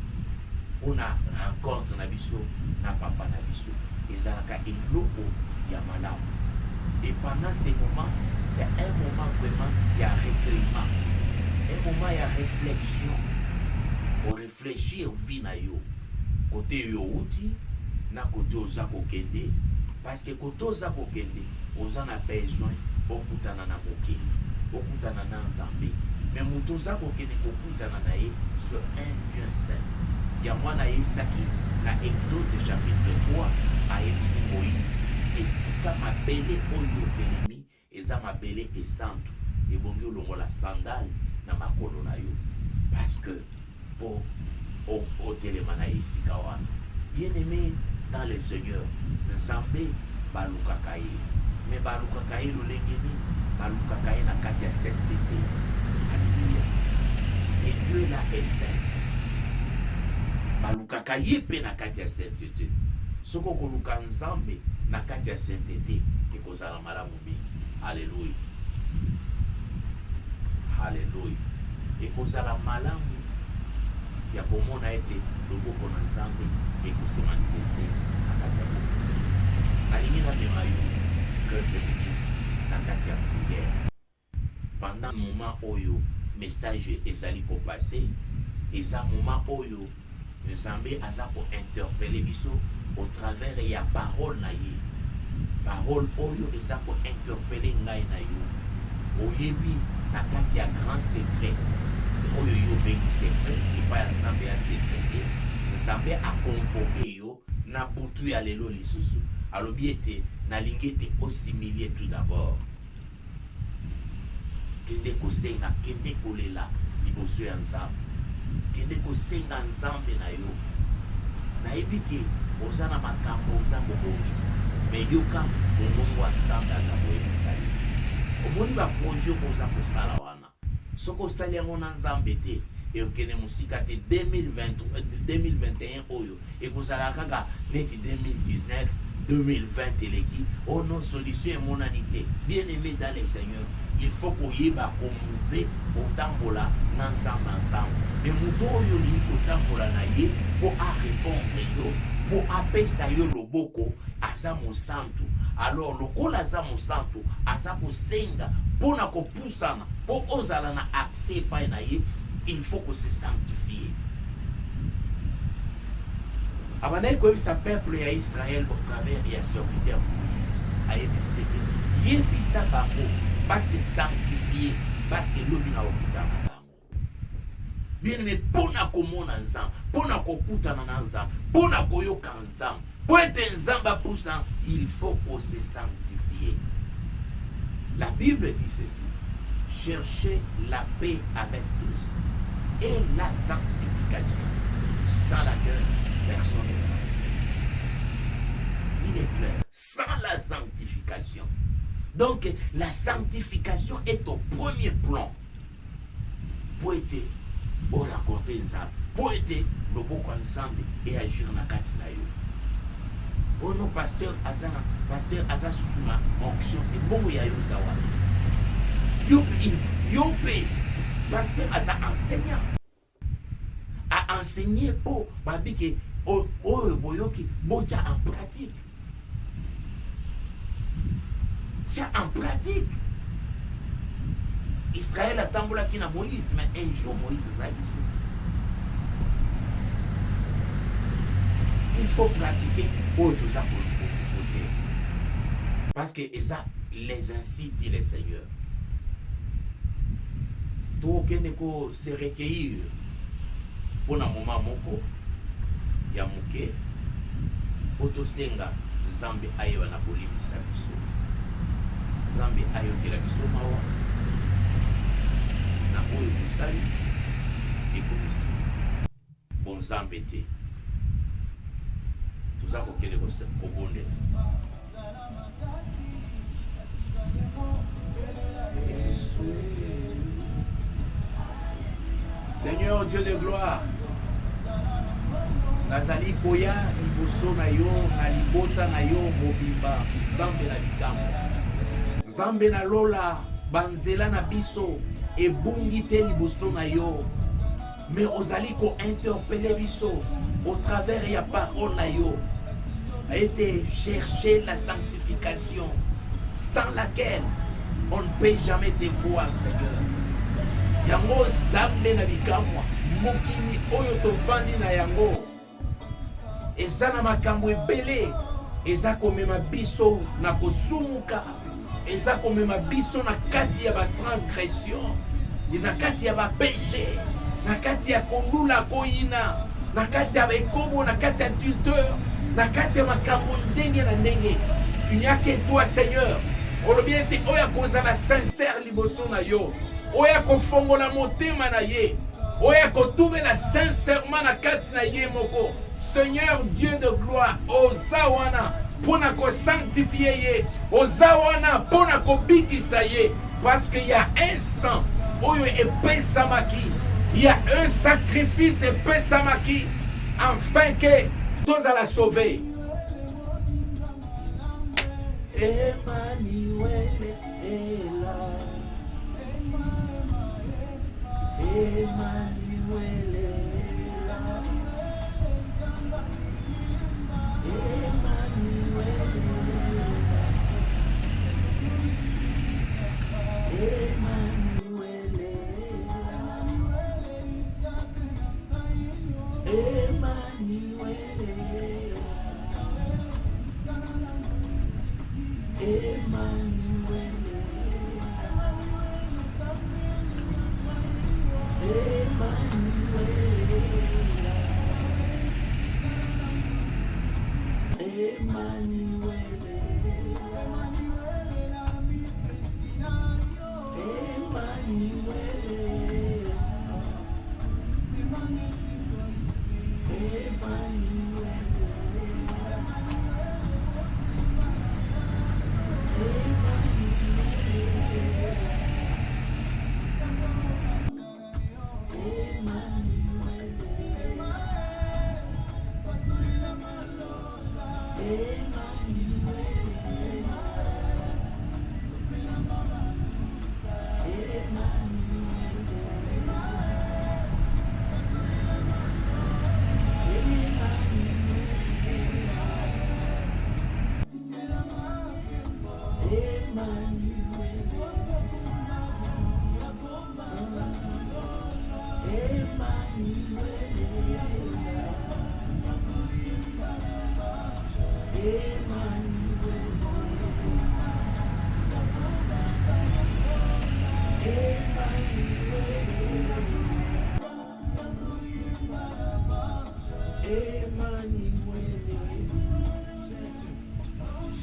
pour na rencontre na biso na papa na biso ezalaka eloko ya malamu. Et pendant ces moments, c'est un moment vraiment il y a recueillement, un moment il y a réflexion, pour réfléchir vie na yo côté yo uti na côté oza kokende, parce que côté oza kokende oza na besoin okutana na mokeli okutana na Nzambe. Mais mutoza kokende kokutana na ye sur un lieu saint. Ya mwana yebisaki na Exode chapitre 3 ayebisi Moïse esika mabele oyo telemi eza mabele esantu ebongi olongola sandale na makolo na yo parce que pour otelema na esika wana. Bien aimé dans le Seigneur, Nzambe balukaka ye, mais balukaka ye lolengeni balukaka ye na kati ya sainteté. Alléluia. C'est Dieu là est saint. Balukaka ye pe na kati ya sainteté. Soko koluka Nzambe na kati ya sainteté ekozala malamu mingi. Alléluia. Alléluia. Ekozala malamu ya komona ete loboko na Nzambe ekose manifeste na kati ya bokote. Nalingi na mema yo quelque minute na kati ya prière. Pendant le moment oyo message ezali ko passer, eza moment oyo Nzambe aza ko interpeller biso au travers ya parole na ye. Parole oyo eza ko interpeller ngai na yo. Oyebi na kati ya grand secret. Oyo yo bengi secret, et pas Nzambe a secret. Nzambe a convoqué yo na butu ya lelo lisusu. Alobi ete na lingete ossimilier tout d'abord. Kende kosenga, kende kolela liboso ya Nzambe. Kende kosenga Nzambe na yo. Na ebike oza na makambo oza kobongisa. Me yoka mongongo wa Nzambe aza koyebisa yo. Omoni ba projet oza kosala wana. Soko osali yango na Nzambe te ekokende mosika te 2021 oyo ekozala kaka neti 2019 2020 eleki. Oh non, solution emonanité. Bien aimé dans le Seigneur, il faut qu'on y ait mouver otambola ensemble ensemble. Mais muto oyo li otambola na ye pour a répondre yo, pour apesa yo loboko asa mosantu. Alors lokola asa mosantu asa ko senga pona ko pusana po ozala na accès pa na ye, il faut que se sanctifie. Abanaï comme sa peuple ya Israël au travers ya serviteur Moïse a ébissété. Yébissa bango pas se sanctifier parce que l'homme n'a pas bango. Bien mais pona komona Nzambe, pona kokutana na Nzambe, pona koyoka Nzambe. Pour être Nzamba poussant, il faut qu'on se sanctifie. La Bible dit ceci: cherchez la paix avec tous et la sanctification, sans laquelle personne ne va le Seigneur. Il est clair, sans la sanctification. Donc, la sanctification est au premier plan pour être au rencontrer ensemble, pour être le beau ensemble et agir dans la carte. Oh non, pasteur Aza Souma, onction, c'est bon, il y a eu Zawa. Yopé, pasteur Aza enseignant. A enseigné pour Babike, Boyoki, Boja en pratique. C'est en pratique. Israël a tamboula qui n'a Moïse, mais un jour Moïse a dit. Il faut pratiquer autre chose pour côté. Parce que ça les ainsi dit le Seigneur. Tout keneko se recueillir pour un moment moko ya muke poto senga Nzambe ayo na bolimisa biso. Nzambe ayo kila biso mawa na oyo kusali ekomisi bon Nzambe te. Tuza kokele kobonde. Seigneur Dieu de gloire, nazali koya liboso na yo na libota na yo mobimba Nzambe na bikambo. Nzambe na lola banzela na biso ebungi te liboso na yo, mais ozali ko interpeller biso au travers ya parole na yo. A été chercher la sanctification sans laquelle on ne peut jamais te voir, Seigneur. Yango Nzambe na bikamwa mokili oyo tovandi na yango eza na makambo ebele, eza komema biso na kosumuka, eza komema biso na kati ya batransgression, na kati ya bapeche, na kati ya kolula koyina, na kati ya bekobo, na kati ya adulteur, na kati ya makambo ndenge na ndenge. Tu n'y a que toi, Seigneur. Olobi ete oya kozala sincère liboso na yo, oya kofongola motema na ye, oya kotumela sincèrement na kati na ye moko. Seigneur Dieu de gloire, ozawana pona ko sanctifier ye, ozawana pona ko bikisa ye, parce qu'il y a un sang oyo epesamaki, il y a un sacrifice epesamaki afin que tozala sauver. Emmanuel est là. Emmanuel est là. Emmanuel est là. Emmanuel est là. Emmanuel est là. Emmanuel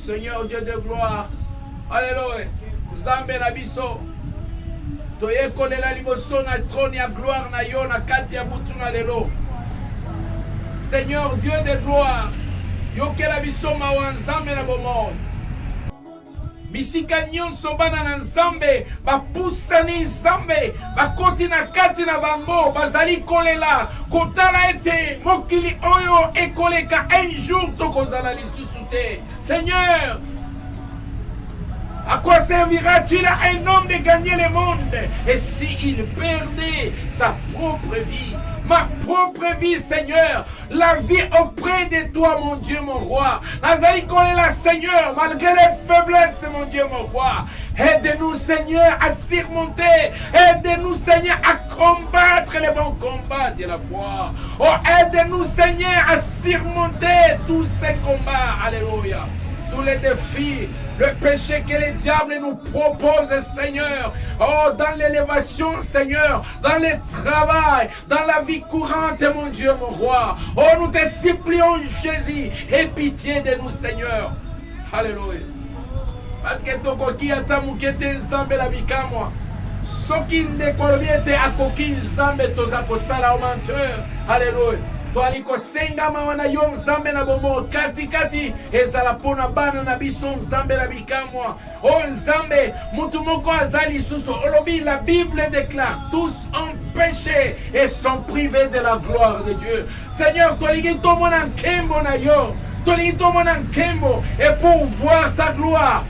Seigneur Dieu de gloire, alléluia. Nzambe na biso toye kolela liboso na trône ya gloire na yo na kati ya butu na lelo. Seigneur Dieu de gloire, yokela biso mawa Nzambe na bomoi. bisika nyonso bana na nzambe bapusani nzambe bakoti na kati na bango bazali kolela kotala ete mokili oyo ekoleka un jour tokozala lisusu te. Seigneur, à quoi servira-t-il à un homme de gagner le monde et s'il perdait sa propre vie? Ma propre vie, Seigneur, la vie auprès de toi, mon Dieu, mon roi. Nazali kolela, Seigneur, malgré les faiblesses, mon Dieu, mon roi. Aide-nous, Seigneur, à surmonter. Aide-nous, Seigneur, à combattre les bons combats de la foi. Oh, aide-nous, Seigneur, à surmonter tous ces combats. Alléluia. Tous les défis, le péché que le diable nous propose, Seigneur. Oh, dans l'élévation, Seigneur, dans le travail, dans la vie courante, mon Dieu, mon roi. Oh, nous te supplions, Jésus, aie pitié de nous, Seigneur. Alléluia. Parce que tokoki atamukete nzambe la bikamwa. Soki ndekolobi ete akoki nzambe toza kosala o menteur. Alléluia. Toali kosenga mawana yo nzambe na bomo kati kati ezala pona bana na biso nzambe na bikamwa. O nzambe mutu moko azali susu olobi la Bible déclare tous ont péché et sont privés de la gloire de Dieu. Seigneur, tolingi tomona nkembo na yo. Tolingi tomona nkembo et pour voir ta gloire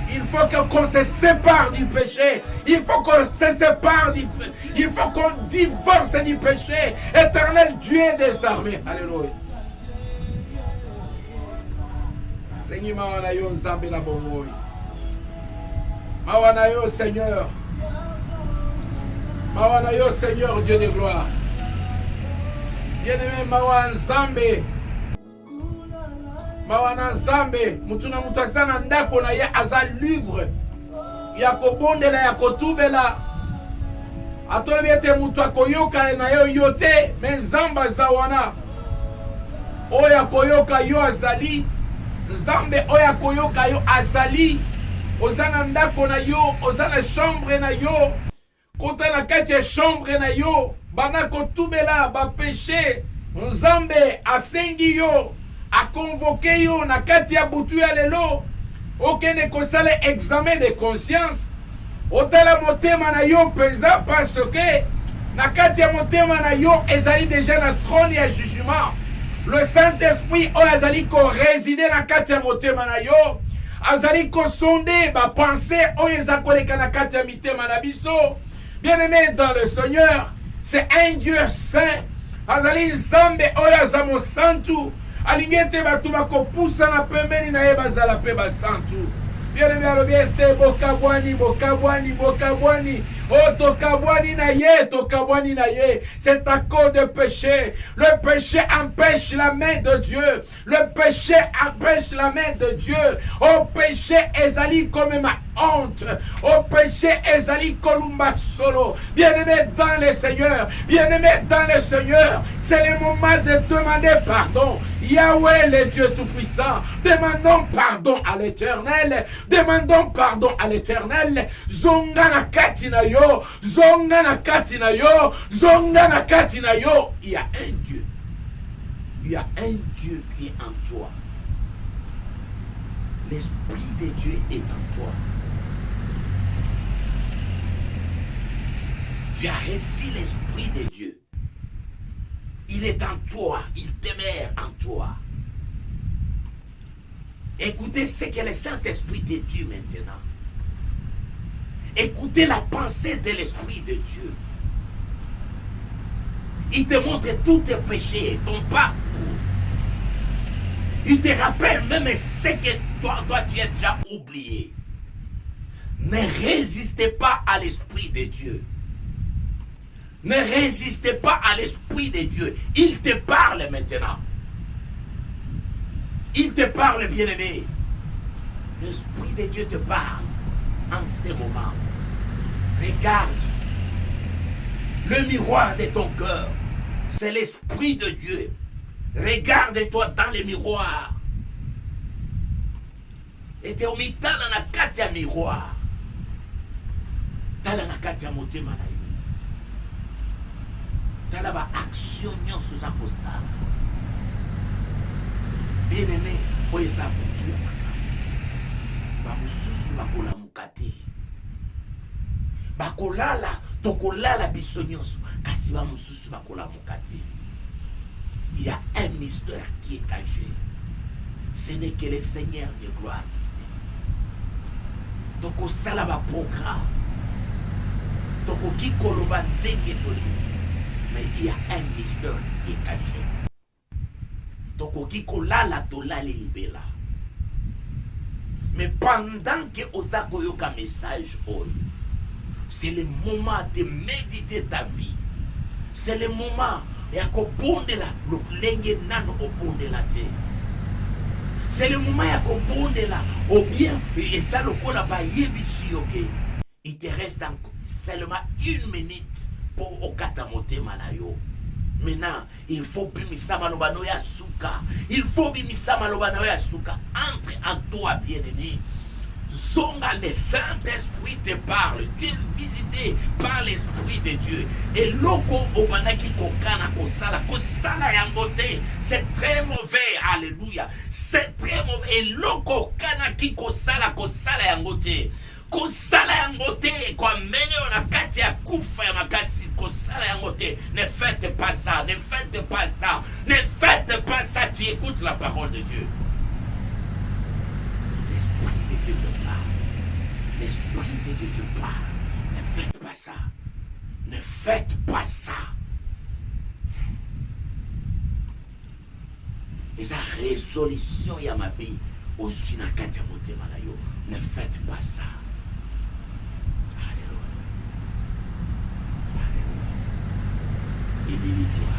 il faut qu'on se sépare du péché. Il faut qu'on se sépare du... Il faut qu'on divorce du péché. Éternel Dieu des armées. Alléluia. Seigneur, mawana yo nzambe na bomoi. Mawana yo Seigneur. Mawana yo Seigneur Dieu de gloire. Bien-aimé mawana nzambe. Mawana nzambe mutuna mutasana ndako na ye aza libre ya kobondela ya kotubela atolobi ete mutu akoyoka na yo yote me nzambe aza wana oyo akoyoka yo azali nzambe oyo akoyoka yo azali oza na ndako na yo oza na chambre na yo kota na kati ya chambre na yo bana kotubela bapeshe nzambe asengi yo a convoqué yo na kati ya butu ya lelo okende kosala examen de conscience otala motema na yo peza parce que na kati ya motema na yo ezali déjà na trône ya jugement. Le Saint-Esprit oyo azali ko résider na kati ya motema na yo azali ko sonder ba pensée oyo eza koleka na kati ya mitema na biso. Bien-aimé dans le Seigneur, c'est un Dieu saint. Azali nzambe oyo azamo santu alingete batu bakopusa na pembeni na ye bazala pe basantu. Bien-aimé alobi ete bokabwani bokabwani bokabwani. Oh tokabwani na ye. C'est à cause de péché. Le péché empêche la main de Dieu. Le péché empêche la main de Dieu. Oh péché ezali comme ma honte. Oh péché ezali kolumba solo. Bien-aimé dans le Seigneur. Bien-aimé dans le Seigneur. C'est le moment de demander pardon. Yahweh le Dieu Tout-Puissant. Demandons pardon à l'Éternel. Demandons pardon à l'Éternel. Zonga na kati na yo. Zonga na kati na yo. Zonga na kati na yo. Il y a un Dieu. Il y a un Dieu qui est en toi. L'Esprit de Dieu est en toi. Tu as reçu l'Esprit de Dieu. Il est en toi, il demeure en toi. Écoutez ce que le Saint-Esprit te dit maintenant. Écoutez la pensée de l'Esprit de Dieu. Il te montre tous tes péchés, ton parcours. Il te rappelle même ce que toi tu as déjà oublié. Ne résistez pas à l'Esprit de Dieu. Ne résistez pas à l'Esprit de Dieu. Il te parle maintenant. Il te parle, bien-aimé. L'Esprit de Dieu te parle en ce moment. Regarde. Le miroir de ton cœur, c'est l'Esprit de Dieu. Regarde-toi dans le miroir. Et te omitala na kati ya miroir. Tala na kati ya motema na yo. Tala ba action nyonso za kosala. Bien-aimé, oyo eza butu ya makambo. bamosusu bakolamuka te, bakolala tokolala biso nyonso kasi bamosusu bakolamuka te. Il y a un mystère qui est caché. Ce n'est que le Seigneur de gloire qui sait. Tokosala ba programme, tokoki koloba ndenge tolingi, mais il y a un mystère qui est caché. Tokoki kolala tolale libela. Mais pendant que Osako yoka message oyo, c'est le moment de méditer ta vie. C'est le moment ya kobondela lolenge nano obondela te. C'est le moment ya kobondela ou bien et ça lokola ba yebisi yoke. Il te reste seulement 1 minute pour okata motema na yo. Maintenant, il faut bimisa malobano ya suka. Il faut bimisa malobano ya suka. Entre en toi, bien-aimé. Zonga, le Saint-Esprit te parle. Tu es visité par l'Esprit de Dieu. Et loko obanaki kokana kosala yangote. C'est très mauvais. Alléluia. C'est très mauvais. Et loko kanaki kosala yangote. Kosala yangote kwa mene ona kati ya kufa ya makasi. Kosala yangote. Ne faites pas ça. Ne faites pas ça. Ne faites pas ça. Tu écoutes la parole de Dieu. L'Esprit de Dieu te parle. L'Esprit de Dieu te parle. Ne faites pas ça. Ne faites pas ça. Et sa résolution yamabi aussi na kati ya motema na yo. Ne faites pas ça. Alléluia. Alléluia. Humilie-toi.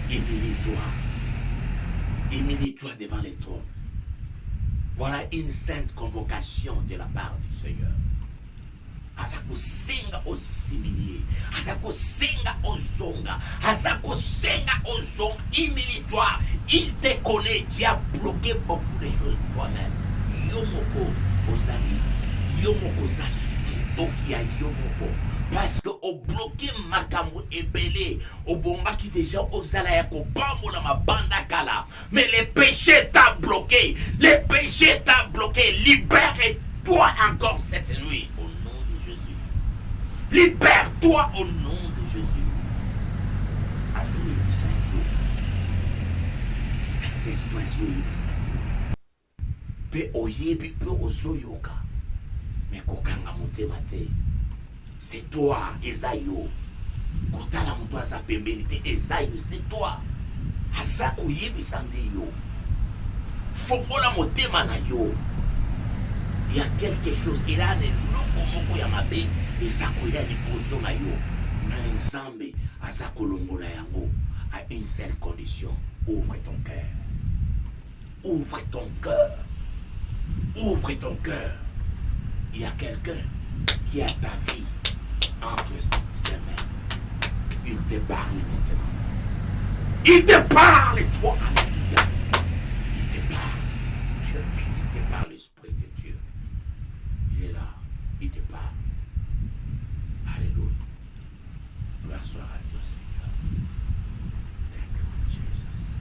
Humilie-toi. Humilie-toi devant les trônes. Voilà une sainte convocation de la part du Seigneur. Azakusenga osimilie, azakusenga ozonga, azakusenga ozonga, humilie-toi. Il te connaît, tu as bloqué beaucoup de choses toi-même. Yomoko ozali, yomoko zasu, tokia yomoko. Parce que au bloqué makambo ebele, au bomba qui déjà ozala yako bambo na mabanda kala. Mais le péché t'a bloqué, le péché t'a bloqué. Libère-toi encore cette nuit au nom de Jésus. Libère-toi au nom de Jésus. Azoui bisayo, Saint-Esprit azoui bisayo. Pe oyebi pe ozoyoka, mais kokanga motema te. C'est toi, Esaïo. Kotala mutwa sa pembelite, Esaïo, c'est toi. Asako yebi sande yo. Fokola motema na yo. Il y a quelque chose. Il a des loko moko ya mabe. Esako ya ni position na yo. Na ensemble, asako longola yango. À une seule condition. Ouvre ton cœur. Ouvre ton cœur. Ouvre ton cœur. Il y a quelqu'un qui a ta vie entre ses mains. Il te parle maintenant. Il te parle, toi, alléluia. Il te parle. Tu es visité par l'Esprit de Dieu. Il est là. Il te parle. Alléluia. Gloire soit à Dieu, Seigneur. Thank you, Jesus.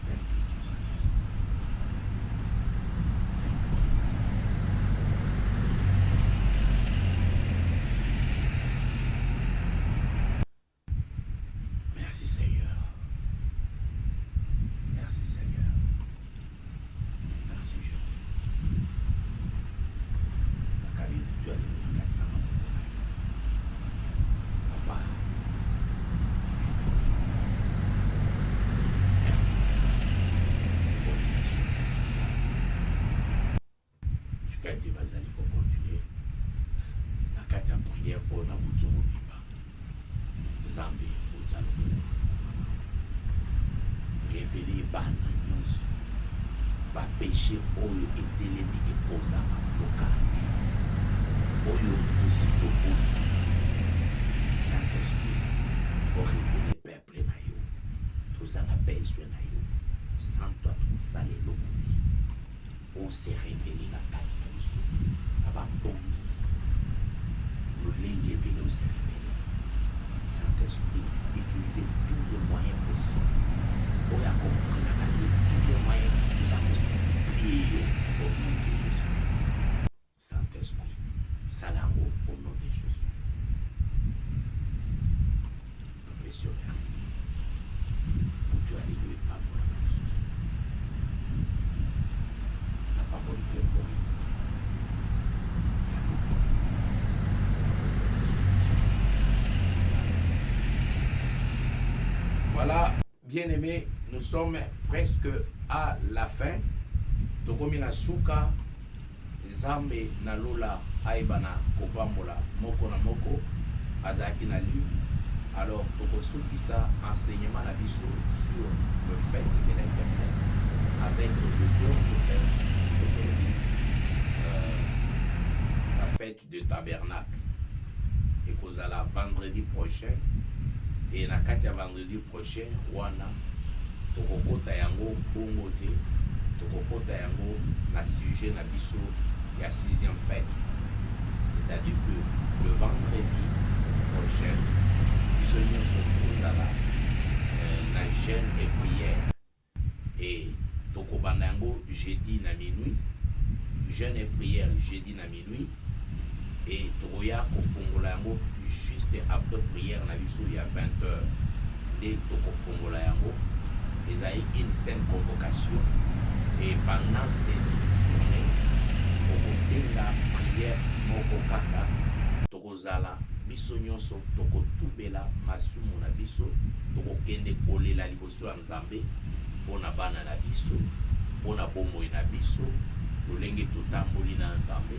Thank you, Jesus. Merci Seigneur. Merci Seigneur. Merci Jésus. La cabine de Dieu, Papa, merci. Tu peux être basali pour continuer. La carte à prière pour la bouton au bimba. Zambi. Révéler bana nyonso ba péché oyo etelemi epoza ma blocage oyo tosito posa Saint-Esprit pour révéler peuple na yo tozana besoin na yo sans toi tosala eloko te on s'est révélé na kati na biso na babongi lolenge ebele on s'est révélé. Saint-Esprit, utilisez tous les moyens possibles. On a compris tous les moyens, nous avons ciblé lié au nom de Jésus-Christ. Saint-Esprit, Salango au nom de Jésus. Nous pécions merci pour tu alléluia par mon nom de Jésus. La parole peut mourir. Voilà, bien-aimés, nous sommes presque à la fin. Tokomi na suka Zambe na lola aibana kopambola moko na moko azaki na lui. Alors tokosuki ça enseignement na biso sur le fait de l'Éternel avec le don de fête la fête de tabernacle et kozala vendredi prochain. Et na kati ya vendredi prochain wana tokokota yango bongo te, tokokota yango na sujet na biso ya 6e fête. C'est-à-dire que le vendredi prochain biso nyonso tozala na jeûne et prière. Et tokobanda yango jeudi na minuit, jeûne et prière jeudi na minuit. Et tokoya kofongola yango juste après prière na biso ya 20h nde tokofongola yango. Ezali une saine convocation et pendant cette journée tokosenga prière moko kaka, tokozala biso nyonso tokotubela masumu na biso, tokokende kolela liboso ya Nzambe mpona bana na biso, mpona bomoi na biso, lolenge totamboli na Nzambe.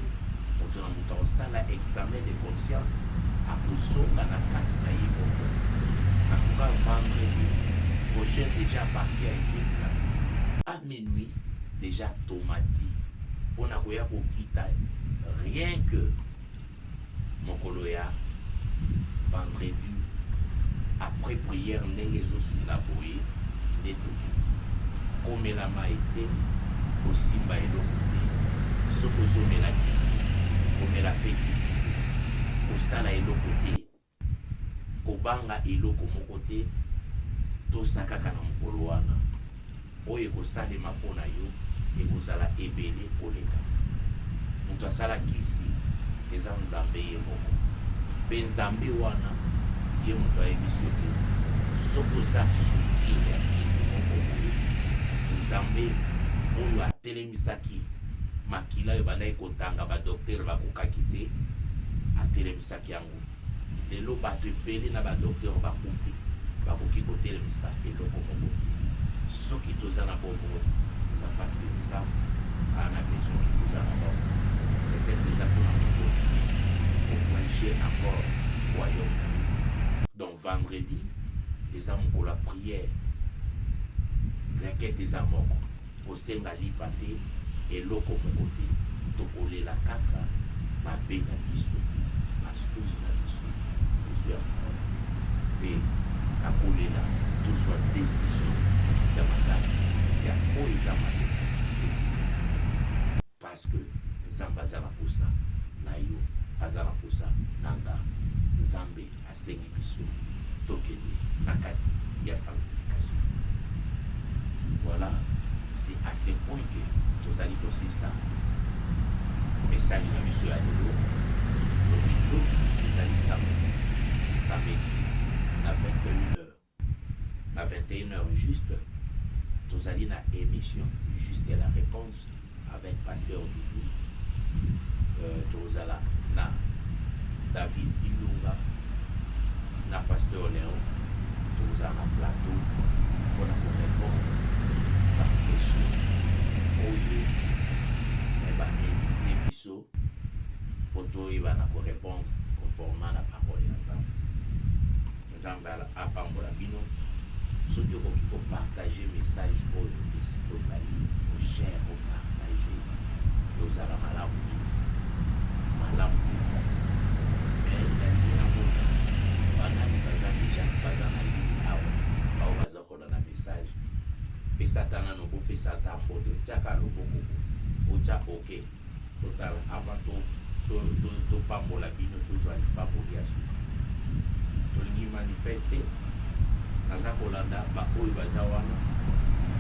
Moto na moto akosala examen de conscience akozonga na kati na ye moko. En tout cas vendredi prochain déjà parti à jeudi à minuit déjà tomati mpona koya kokita rien que mokolo ya vendredi après prière ndenge ezosila boye nde tokiti komela mai te, kosimba eloko te, soki ozomela kisi komela pe kisi te, kosala eloko te, kobanga eloko moko te, tosakaka na mokolo wana oyo ekosalema mpo na yo ekozala ebele koleka. Moto asala kisi eza Nzambe ye moko, mpe Nzambe wana ye moto ayebi so te. Soki oza sukile ya kisi moko boye, Nzambe oyo atelemisaki makila oyo bandaki kotanga badoktere bakokaki te, atelemisaki yango. Lelo bato ebele na badoktere bakufi bakoki kotelemisa eloko moko te. Soki toza na bomoi eza parce que Nzambe ana besoin ki toza na bomoi. Peut-être déjà pour la continuer pour prêcher encore royaume. Donc vendredi eza mokolo ya prière, requête eza moko, kosenga lipa te, eloko moko te, tokolela kaka mabe na biso, masumu na biso, biso ya mokolo. Pe akolela tozwa décision ya makasi ya oyo eza mabe etika, parce que Nzambe aza na posa na yo, aza na posa na nga. Nzambe asengi biso tokende na kati ya sanctification. Voilà, c'est à ce point que tozali kosi ça message na biso ya lelo. Lobilo ezali samedi na 21h, na 21h juste tozali na émission Juste la réponse avec Pasteur Doudou. Tozala na David Ilunga na Pasteur Léon, tozala na plateau pour répondre à la question oyo eba invité biso poto eba na répondre conformément à la parole ya Nzambe. Nzambe apambola bino soki okoki kopartage message oyo esika ozali oshare opartage ozala malamu mingi malamu mpenza. ezali na mona banani baza deja baza na lini awa bao baza kolanda message, pesa tana no bopesa ata mbote otiaka loboko otya oke totala avant topambola bino tozwa lipamboli ya suka tolingi manifeste. Naza kolanda ba oyo baza wana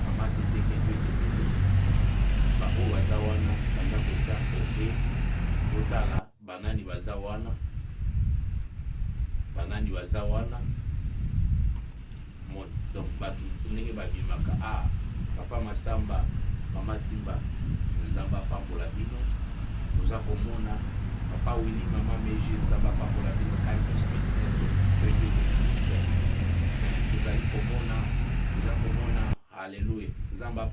amate teke twete belesi ba o baza wana banda kotia oke otala banani baza wana donc batu ndenge babimaka papa Masamba mama Timba nzamba pambola bino toza komona papa Willy mama Meji nzamba pambola bino Candice Fitness tozali komona haleluya nzamba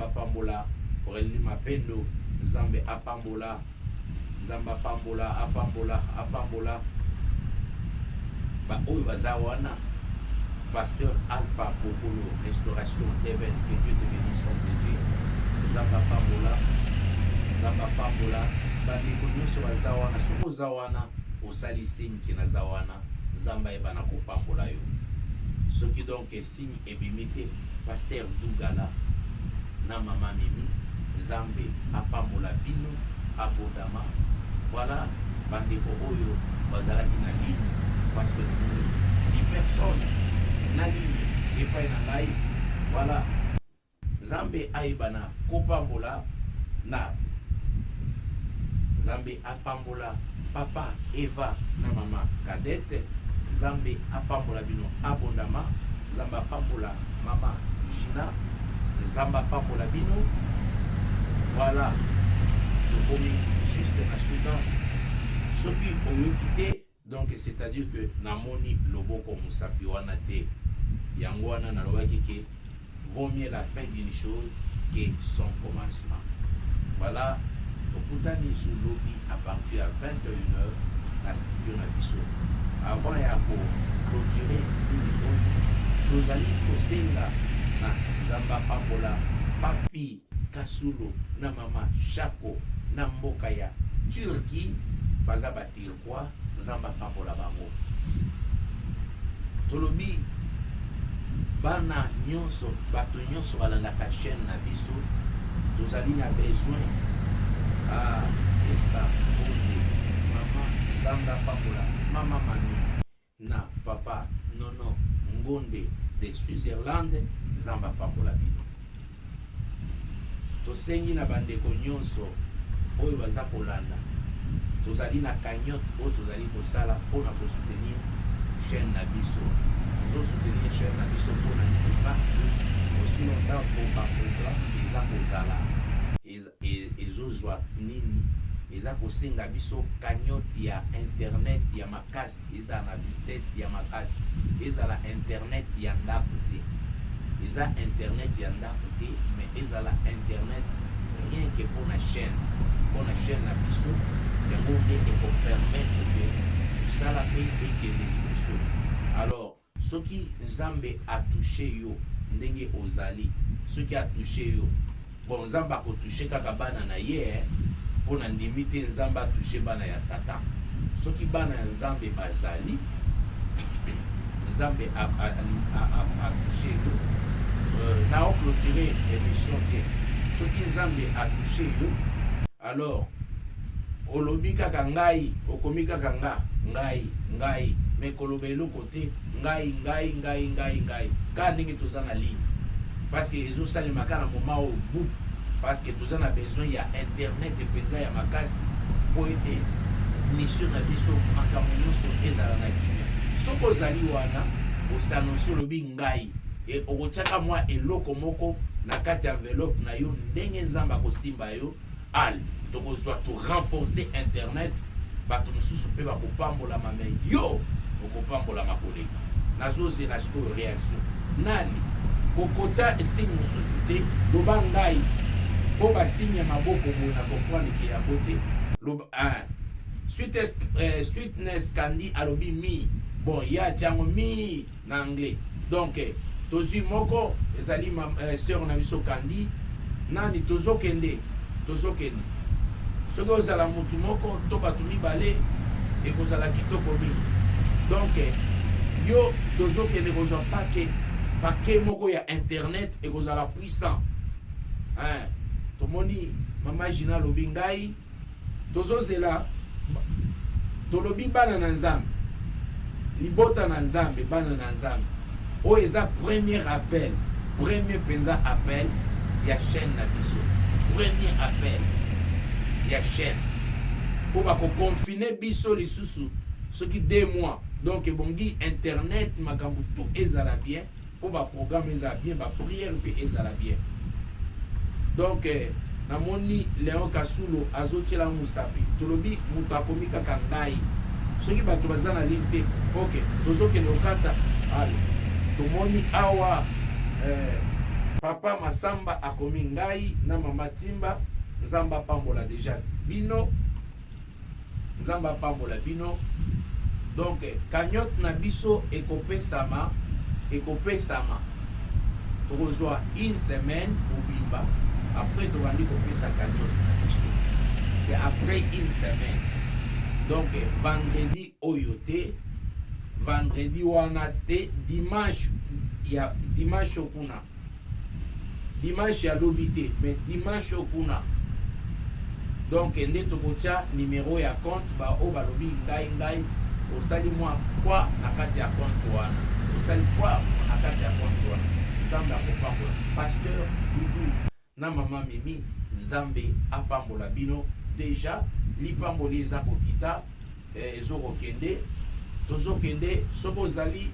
pambola Aurélie Mapendo nzambe apambola ba oyo baza wana Pasteur Alpha Bokolo, Restauration d'Eben, que Dieu te bénisse comme Dieu. Zamba Pambola, bandeko nyonso baza wana, soko oza wana osali signe ki naza wana, Zamba ebana kopambola yo. Soki donc signe ebimi te, Pasteur Dougala na mama Mimi, Nzambe apambola bino, abondama. Voilà, bandeko oyo bazalaki na ligne, parce que 6 personnes na ligne epai na ngai. Voilà, Nzambe aibana kopambola na Nzambe apambola papa Eva na mama Kadete, Nzambe apambola bino abondama, Nzambe apambola mama Gina, Nzambe apambola bino. Voilà, tokomi juste na sudan soki oyoki te, donc c'est-à-dire que namoni loboko mosapi wana te, yango wana nalobaki ke vaut mieux la fin d'une chose que son commencement. Voilà, tokutani sur lobby à partir à 21h na studio na biso. Avant ya ko clôturer une tozali kosenga na Nzamba pambola papi Kasulo na mama Shako na mboka ya Turquie baza batir kwa Nzamba pambola bango. Tolobi bana nyonso bato nyonso balandaka chaîne na biso, tozali na besoin esta onde mama Nzamba pambola mama Mami na papa Nono Ngonde de Switzerland, Nzamba pambola bino. Tosengi na bandeko nyonso oyo baza kolanda, tozali na cagnotte oyo tozali kosala mpona kosoutenir chaîne na biso. Soutenir chaîne na biso mpona nini? Parce que aussi longtemps pour baprogramme eza kozala ezozwa nini, eza kosenga biso cagnotte ya internet ya makasi, eza na vitesse ya makasi, ezala internet ya ndako te, eza internet ya ndako te, mais ezala internet rien que mpona chaîne na biso, yango nde ekopermettre ke kosala mpe ekende liboso. Alors soki Nzambe a touché yo ndenge ozali, soki a touché yo, bon Nzambe akotouche kaka bana na ye mpona ndimi te Nzambe atouche bana ya Satan. Soki bana ya Nzambe bazali, Nzambe a touché yo, na oclôturer émission te. Soki Nzambe a touché yo, alors olobi kaka ngai, okomi kaka ngai, mais koloba eloko te, ngai ka ndenge toza na ligne, parce que ezosalemaka na moment oyo bout, parce que toza na besoin ya internet mpenza ya makasi po ete mission na biso makambo nyonso ezala na kimia. Soki ozali wana osanonsi olobi ngai, okotiaka mwa eloko moko na kati ya enveloppe na yo, ndenge Nzambe akosimba yo, ale tokozwa to renforcer internet, bato mosusu mpe bakopambola mame yo okopambola makoleka. Nazozela sikoyo réaction nani kokota esigne mosusu te, loba ngai mpo basigne ya maboko boye na comprendre ke yango te. Sweetness Candy alobi mi, bon ya tiango mi na anglais, donc tozwi moko ezali sœur na biso Candy nani tozokende soki ozala mutu moko to bato mibale ekozala kitoko mingi. Donc yo tozokende kozwa pake moko ya internet ekozala puissant. Tomoni mama Gina lobi ngai tozozela tolobi bana na Nzambe, libota na Nzambe, bana na Nzambe oyo eza premier penza appel ya chaîne na biso. Premier appel ya chaîne pour confiner biso lisusu soki 2 mois. Donc bongi internet makambu tout ezala bien pour programme ezala bien, prière pe ezala bien. Donc namoni Léon Kasulo azotiela musapi tolobi mutu akomi kaka ngai soki bato baza na ligne te. Ok, tozokende okata ale tomoni awa papa Masamba akomi ngai na mama Timba. Nzamba pambola déjà bino, Nzamba pambola bino. Donc cagnotte na biso ekopesama tokozwa une semaine obimba. Après tu vas dire que ça cagnotte. C'est après une semaine. Donc vendredi oyote, vendredi wanate, dimanche ya dimanche okuna. Dimanche ya lobité, mais dimanche okuna. Donc nde tokotia numéro ya compte ba o balobi ngai osali moi quoi na kati ya compte wana. Osali quoi na kati ya compte wana. Nzambe akopambola. Pasteur Doudou na mama Mimi, Nzambe apambola bino. Déjà lipamboli eza kokita ezokokende tozokende soko ozali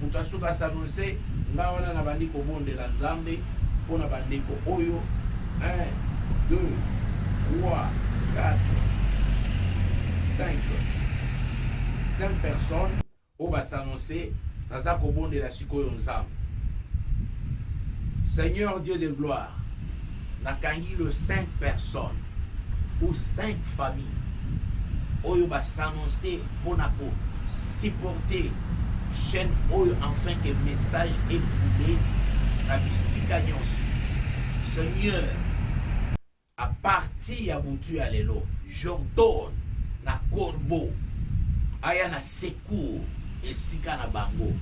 mutu asuka s'annonce nga wana na bandi kobondela Nzambe mpona bandeko oyo 1 2 3 4 5 personnes oyo basannonce naza kobondela sikoyo Nzambe. Seigneur Dieu de gloire, nakangi le 5 personnes ou 5 familles oyo basannonce mpona ko supporter chaîne oyo afin que message écoulé na bisika nyonso. Seigneur, à partir ya butu ya lelo Jordan na Corbeau aya na secours esika na bango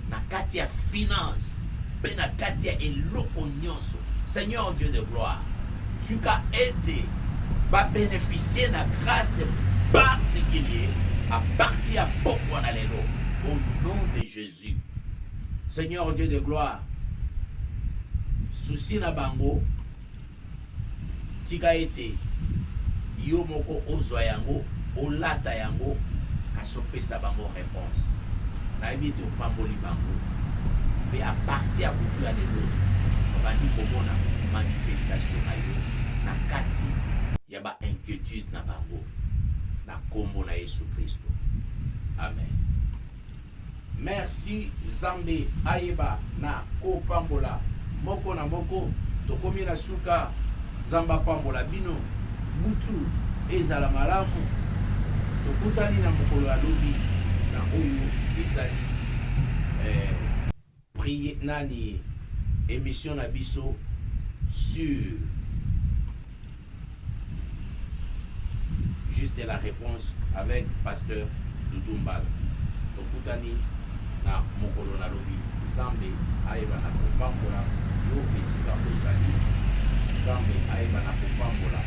na kati ya finance pe na kati ya eloko nyonso. Seigneur Dieu de gloire, tu as aidé va bénéficier de la grâce particulière à partir à Pokwa na lelo au nom de Jésus. Seigneur Dieu de gloire, souci na bango tika ete yo moko ozwa yango olata yango kasopesa bango réponse na yebi ete opamboli bango pe à partir ya butu ya lelo obandi komona manifestation na yo na kati ya ba inquiétude na bango na kombo na Yesu Kristo. Amen. Merci Nzambe ayeba na kopambola moko na moko tokomi na suka. Nzamba pambola bino butu ezala malamu tokutani na mokolo ya lobi na oyo etali prier nani émission na biso sur juste la réponse avec pasteur Doudou Mbala. Tokutani na mokolo na lobi. Nzambe ayeba na kopambola yo esika ozali. Nzambe ayeba na kopambola